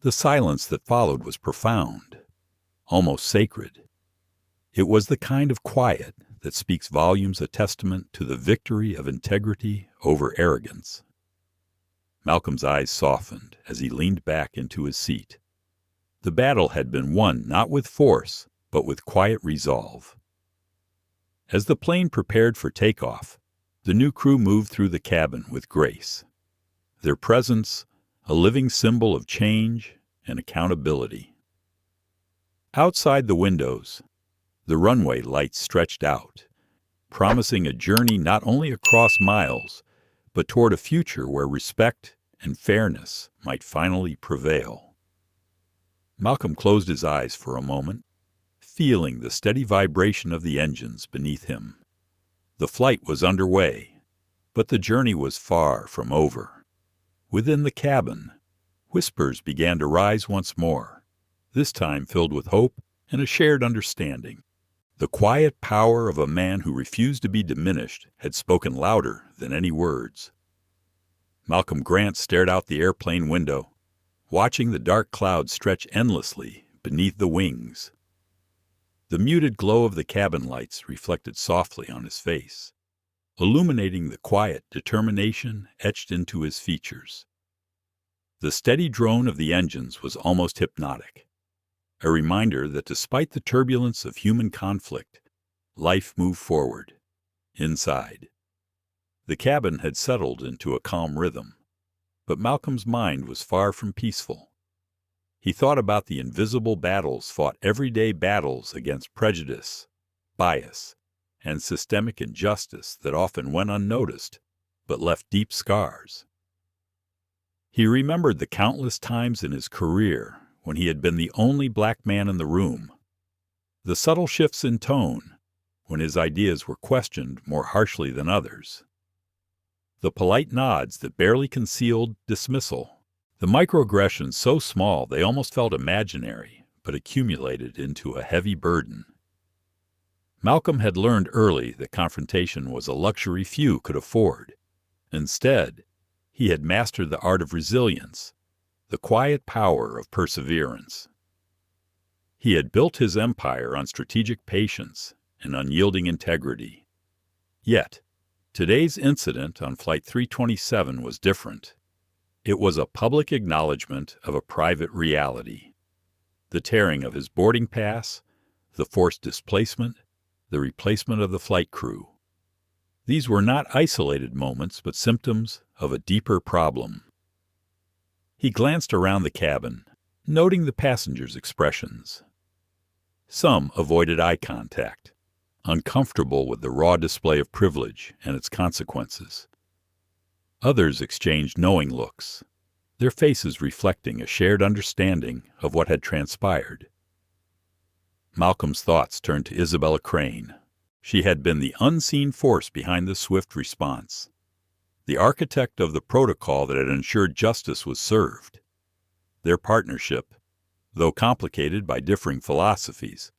The silence that followed was profound, almost sacred. It was the kind of quiet that speaks volumes, a testament to the victory of integrity over arrogance. Malcolm's eyes softened as he leaned back into his seat. The battle had been won not with force, but with quiet resolve. As the plane prepared for takeoff, the new crew moved through the cabin with grace. Their presence, a living symbol of change and accountability. Outside the windows, the runway lights stretched out, promising a journey not only across miles, but toward a future where respect and fairness might finally prevail. Malcolm closed his eyes for a moment, feeling the steady vibration of the engines beneath him. The flight was underway, but the journey was far from over. Within the cabin, whispers began to rise once more, this time filled with hope and a shared understanding. The quiet power of a man who refused to be diminished had spoken louder than any words. Malcolm Grant stared out the airplane window, watching the dark clouds stretch endlessly beneath the wings. The muted glow of the cabin lights reflected softly on his face, illuminating the quiet determination etched into his features. The steady drone of the engines was almost hypnotic, a reminder that despite the turbulence of human conflict, life moved forward, inside. The cabin had settled into a calm rhythm, but Malcolm's mind was far from peaceful. He thought about the invisible battles fought, everyday battles against prejudice, bias, and systemic injustice that often went unnoticed, but left deep scars. He remembered the countless times in his career when he had been the only black man in the room, the subtle shifts in tone when his ideas were questioned more harshly than others, the polite nods that barely concealed dismissal, the microaggressions so small they almost felt imaginary but accumulated into a heavy burden. Malcolm had learned early that confrontation was a luxury few could afford. Instead, he had mastered the art of resilience, the quiet power of perseverance. He had built his empire on strategic patience and unyielding integrity. Yet, today's incident on Flight 327 was different. It was a public acknowledgement of a private reality. The tearing of his boarding pass, the forced displacement, the replacement of the flight crew. These were not isolated moments, but symptoms of a deeper problem. He glanced around the cabin, noting the passengers' expressions. Some avoided eye contact, uncomfortable with the raw display of privilege and its consequences. Others exchanged knowing looks, their faces reflecting a shared understanding of what had transpired. Malcolm's thoughts turned to Isabella Crane. She had been the unseen force behind the swift response, the architect of the protocol that had ensured justice was served. Their partnership, though complicated by differing philosophies,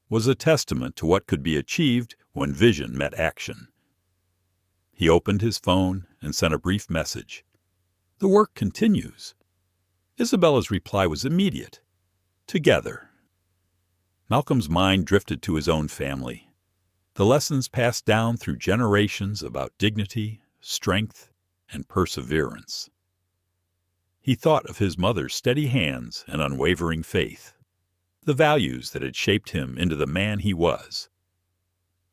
was a testament to what could be achieved when vision met action. He opened his phone and sent a brief message. "The work continues." Isabella's reply was immediate. "Together." Malcolm's mind drifted to his own family. The lessons passed down through generations about dignity, strength, and perseverance. He thought of his mother's steady hands and unwavering faith, the values that had shaped him into the man he was.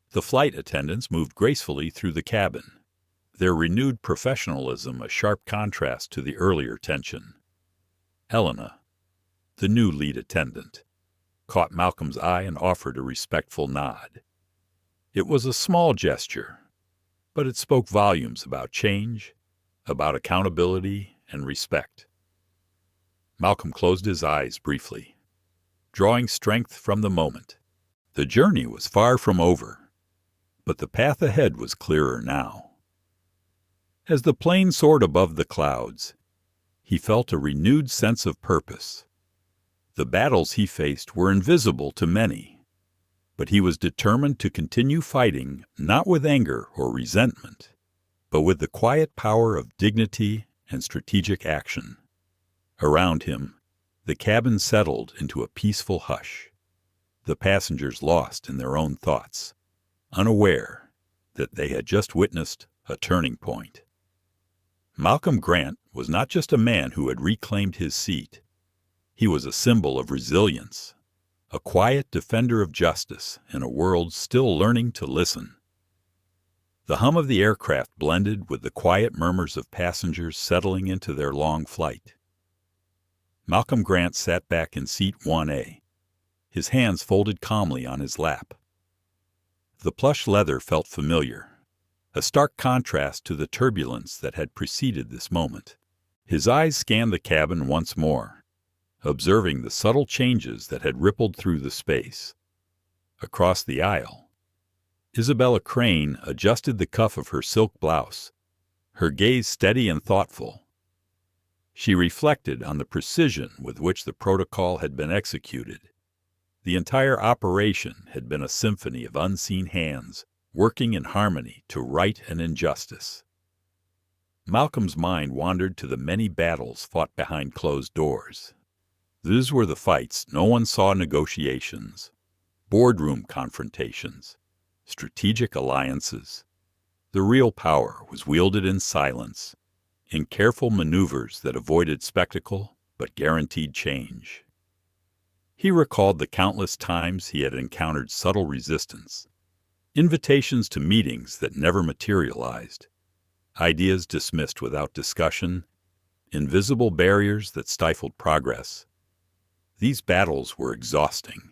The flight attendants moved gracefully through the cabin, their renewed professionalism a sharp contrast to the earlier tension. Helena, the new lead attendant, caught Malcolm's eye and offered a respectful nod. It was a small gesture, but it spoke volumes about change, about accountability and respect. Malcolm closed his eyes briefly, drawing strength from the moment. The journey was far from over, but the path ahead was clearer now. As the plane soared above the clouds, he felt a renewed sense of purpose. The battles he faced were invisible to many, but he was determined to continue fighting not with anger or resentment, but with the quiet power of dignity and strategic action. Around him, the cabin settled into a peaceful hush, the passengers lost in their own thoughts, unaware that they had just witnessed a turning point. Malcolm Grant was not just a man who had reclaimed his seat. He was a symbol of resilience, a quiet defender of justice in a world still learning to listen. The hum of the aircraft blended with the quiet murmurs of passengers settling into their long flight. Malcolm Grant sat back in seat 1A, his hands folded calmly on his lap. The plush leather felt familiar, a stark contrast to the turbulence that had preceded this moment. His eyes scanned the cabin once more, observing the subtle changes that had rippled through the space. Across the aisle, Isabella Crane adjusted the cuff of her silk blouse, her gaze steady and thoughtful. She reflected on the precision with which the protocol had been executed. The entire operation had been a symphony of unseen hands working in harmony to right an injustice. Malcolm's mind wandered to the many battles fought behind closed doors. These were the fights no one saw: negotiations, boardroom confrontations, strategic alliances. The real power was wielded in silence, in careful maneuvers that avoided spectacle but guaranteed change. He recalled the countless times he had encountered subtle resistance, invitations to meetings that never materialized, ideas dismissed without discussion, invisible barriers that stifled progress. These battles were exhausting,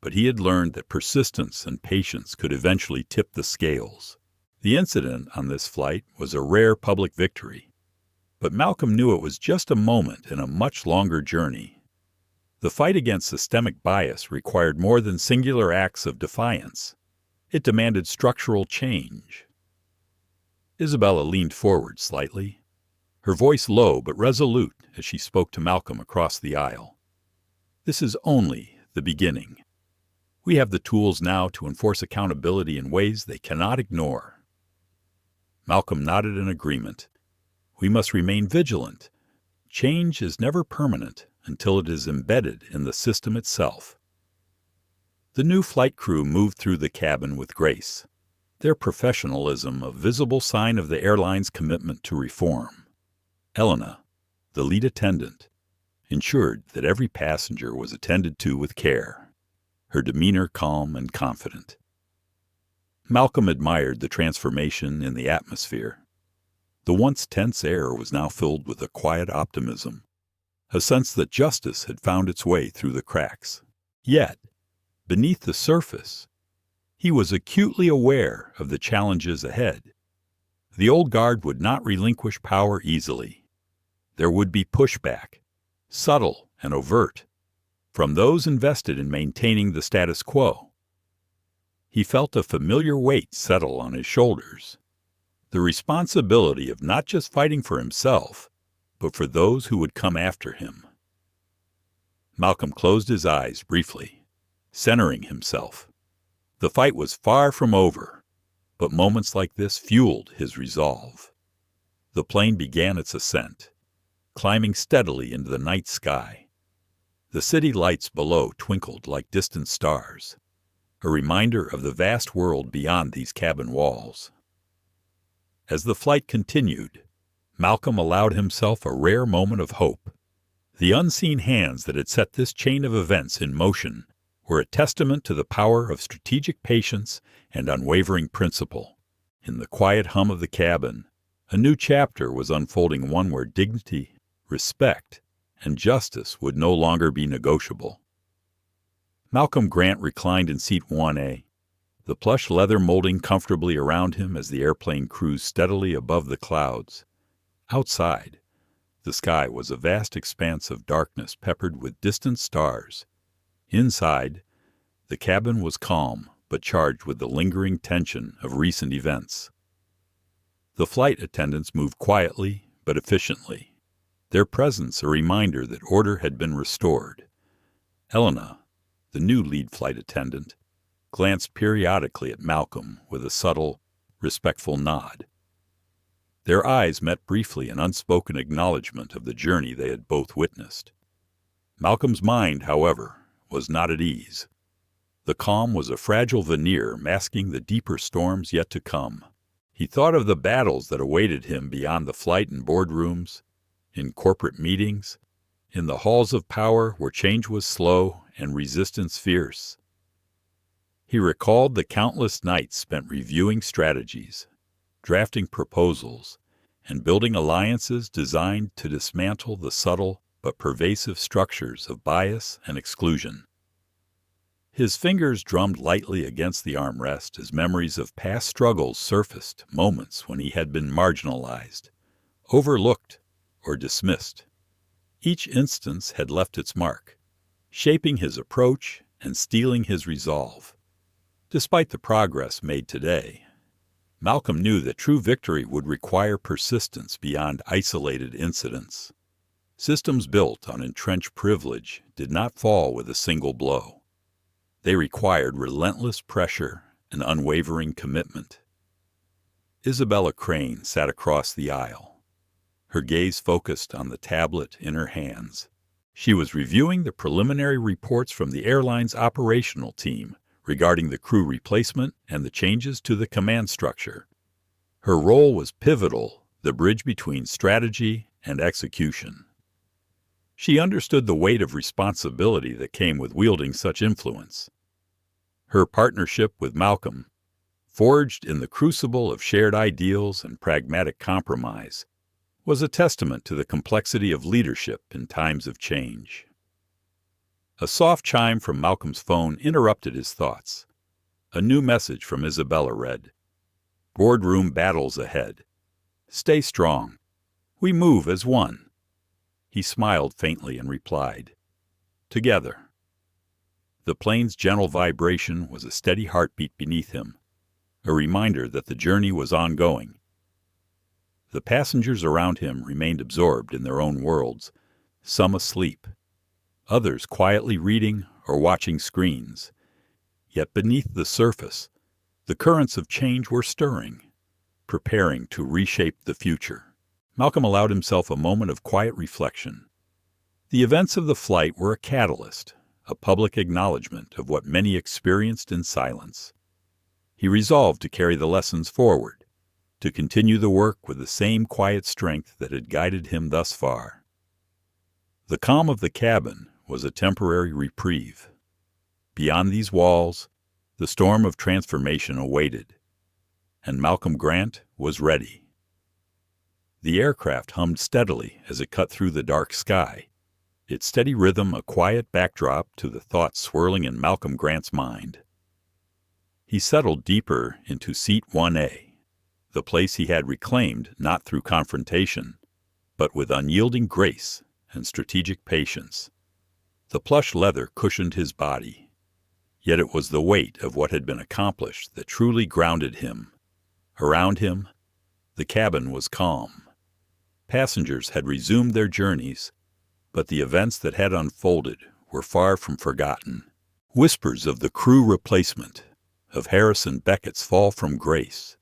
but he had learned that persistence and patience could eventually tip the scales. The incident on this flight was a rare public victory, but Malcolm knew it was just a moment in a much longer journey. The fight against systemic bias required more than singular acts of defiance. It demanded structural change. Isabella leaned forward slightly, her voice low but resolute as she spoke to Malcolm across the aisle. This is only the beginning. We have the tools now to enforce accountability in ways they cannot ignore. Malcolm nodded in agreement. We must remain vigilant. Change is never permanent until it is embedded in the system itself. The new flight crew moved through the cabin with grace, their professionalism a visible sign of the airline's commitment to reform. Elena, the lead attendant, ensured that every passenger was attended to with care, her demeanor calm and confident. Malcolm admired the transformation in the atmosphere. The once tense air was now filled with a quiet optimism, a sense that justice had found its way through the cracks. Yet, beneath the surface, he was acutely aware of the challenges ahead. The old guard would not relinquish power easily. There would be pushback, subtle and overt, from those invested in maintaining the status quo. He felt a familiar weight settle on his shoulders, the responsibility of not just fighting for himself, but for those who would come after him. Malcolm closed his eyes briefly, centering himself. The fight was far from over, but moments like this fueled his resolve. The plane began its ascent, climbing steadily into the night sky. The city lights below twinkled like distant stars, a reminder of the vast world beyond these cabin walls. As the flight continued, Malcolm allowed himself a rare moment of hope. The unseen hands that had set this chain of events in motion were a testament to the power of strategic patience and unwavering principle. In the quiet hum of the cabin, a new chapter was unfolding, one where dignity, respect, and justice would no longer be negotiable. Malcolm Grant reclined in seat 1A, the plush leather molding comfortably around him as the airplane cruised steadily above the clouds. Outside, the sky was a vast expanse of darkness peppered with distant stars. Inside, the cabin was calm but charged with the lingering tension of recent events. The flight attendants moved quietly but efficiently, their presence a reminder that order had been restored. Elena, the new lead flight attendant, glanced periodically at Malcolm with a subtle, respectful nod. Their eyes met briefly in unspoken acknowledgment of the journey they had both witnessed. Malcolm's mind, however, was not at ease. The calm was a fragile veneer masking the deeper storms yet to come. He thought of the battles that awaited him beyond the flight in boardrooms, in corporate meetings, in the halls of power where change was slow and resistance fierce. He recalled the countless nights spent reviewing strategies, drafting proposals, and building alliances designed to dismantle the subtle but pervasive structures of bias and exclusion. His fingers drummed lightly against the armrest as memories of past struggles surfaced, moments when he had been marginalized, overlooked, or dismissed. Each instance had left its mark, shaping his approach and steeling his resolve. Despite the progress made today, Malcolm knew that true victory would require persistence beyond isolated incidents. Systems built on entrenched privilege did not fall with a single blow. They required relentless pressure and unwavering commitment. Isabella Crane sat across the aisle, her gaze focused on the tablet in her hands. She was reviewing the preliminary reports from the airline's operational team regarding the crew replacement and the changes to the command structure. Her role was pivotal, the bridge between strategy and execution. She understood the weight of responsibility that came with wielding such influence. Her partnership with Malcolm, forged in the crucible of shared ideals and pragmatic compromise, was a testament to the complexity of leadership in times of change. A soft chime from Malcolm's phone interrupted his thoughts. A new message from Isabella read, "Boardroom battles ahead. Stay strong. We move as one." He smiled faintly and replied, "Together." The plane's gentle vibration was a steady heartbeat beneath him, a reminder that the journey was ongoing. The passengers around him remained absorbed in their own worlds, some asleep, others quietly reading or watching screens. Yet beneath the surface, the currents of change were stirring, preparing to reshape the future. Malcolm allowed himself a moment of quiet reflection. The events of the flight were a catalyst, a public acknowledgement of what many experienced in silence. He resolved to carry the lessons forward, to continue the work with the same quiet strength that had guided him thus far. The calm of the cabin was a temporary reprieve. Beyond these walls, the storm of transformation awaited, and Malcolm Grant was ready. The aircraft hummed steadily as it cut through the dark sky, its steady rhythm a quiet backdrop to the thoughts swirling in Malcolm Grant's mind. He settled deeper into seat 1A, the place he had reclaimed not through confrontation, but with unyielding grace and strategic patience. The plush leather cushioned his body, yet it was the weight of what had been accomplished that truly grounded him. Around him, the cabin was calm. Passengers had resumed their journeys, but the events that had unfolded were far from forgotten. Whispers of the crew replacement, of Harrison Beckett's fall from grace,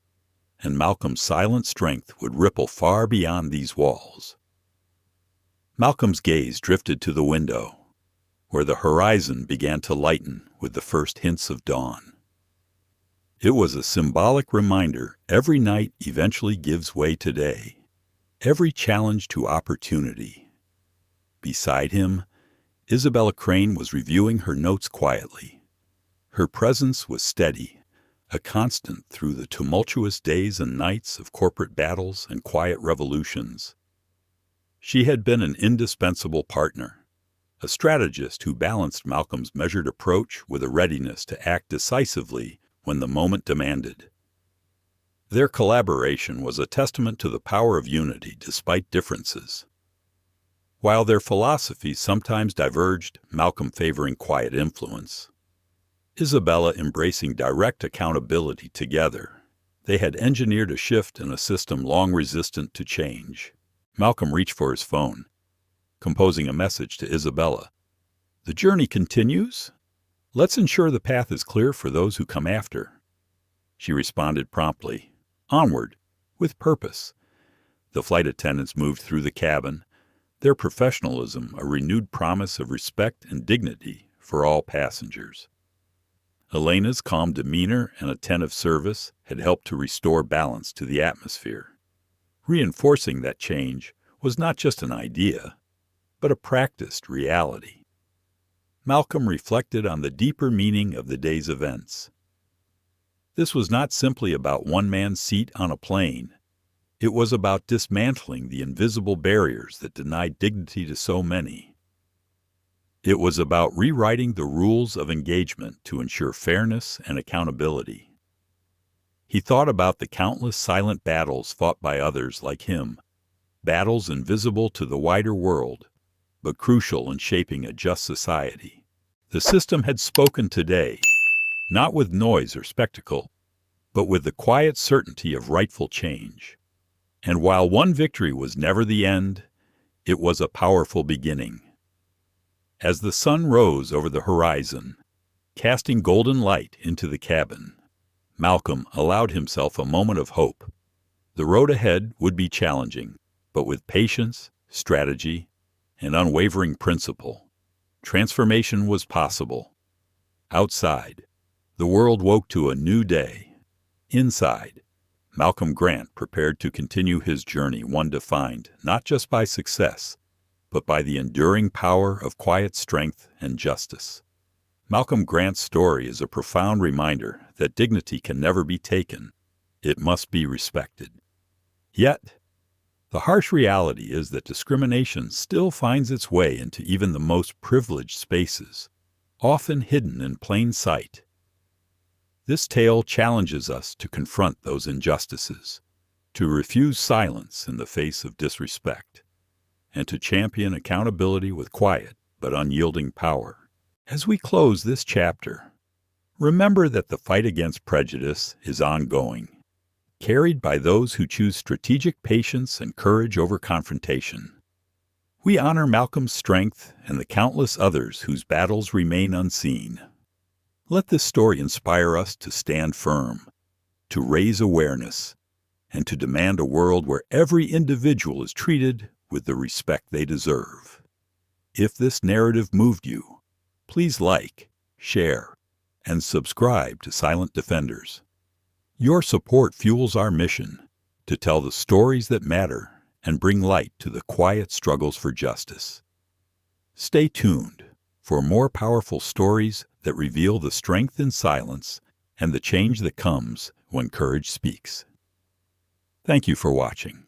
and Malcolm's silent strength would ripple far beyond these walls. Malcolm's gaze drifted to the window, where the horizon began to lighten with the first hints of dawn. It was a symbolic reminder every night eventually gives way to day, every challenge to opportunity. Beside him, Isabella Crane was reviewing her notes quietly. Her presence was steady, a constant through the tumultuous days and nights of corporate battles and quiet revolutions. She had been an indispensable partner, a strategist who balanced Malcolm's measured approach with a readiness to act decisively when the moment demanded. Their collaboration was a testament to the power of unity despite differences. While their philosophies sometimes diverged, Malcolm favoring quiet influence, Isabella embracing direct accountability together, they had engineered a shift in a system long resistant to change. Malcolm reached for his phone, composing a message to Isabella. "The journey continues. Let's ensure the path is clear for those who come after." She responded promptly, "Onward, with purpose." The flight attendants moved through the cabin, their professionalism a renewed promise of respect and dignity for all passengers. Elena's calm demeanor and attentive service had helped to restore balance to the atmosphere. Reinforcing that change was not just an idea, but a practiced reality. Malcolm reflected on the deeper meaning of the day's events. This was not simply about one man's seat on a plane. It was about dismantling the invisible barriers that denied dignity to so many. It was about rewriting the rules of engagement to ensure fairness and accountability. He thought about the countless silent battles fought by others like him, battles invisible to the wider world, but crucial in shaping a just society. The system had spoken today, not with noise or spectacle, but with the quiet certainty of rightful change. And while one victory was never the end, it was a powerful beginning. As the sun rose over the horizon, casting golden light into the cabin, Malcolm allowed himself a moment of hope. The road ahead would be challenging, but with patience, strategy, and unwavering principle, transformation was possible. Outside, the world woke to a new day. Inside, Malcolm Grant prepared to continue his journey, one defined not just by success, but by the enduring power of quiet strength and justice. Malcolm Grant's story is a profound reminder that dignity can never be taken. It must be respected. Yet, the harsh reality is that discrimination still finds its way into even the most privileged spaces, often hidden in plain sight. This tale challenges us to confront those injustices, to refuse silence in the face of disrespect, and to champion accountability with quiet but unyielding power. As we close this chapter, remember that the fight against prejudice is ongoing, carried by those who choose strategic patience and courage over confrontation. We honor Malcolm's strength and the countless others whose battles remain unseen. Let this story inspire us to stand firm, to raise awareness, and to demand a world where every individual is treated with the respect they deserve. If this narrative moved you, please like, share, and subscribe to Silent Defenders. Your support fuels our mission to tell the stories that matter and bring light to the quiet struggles for justice. Stay tuned for more powerful stories that reveal the strength in silence and the change that comes when courage speaks. Thank you for watching.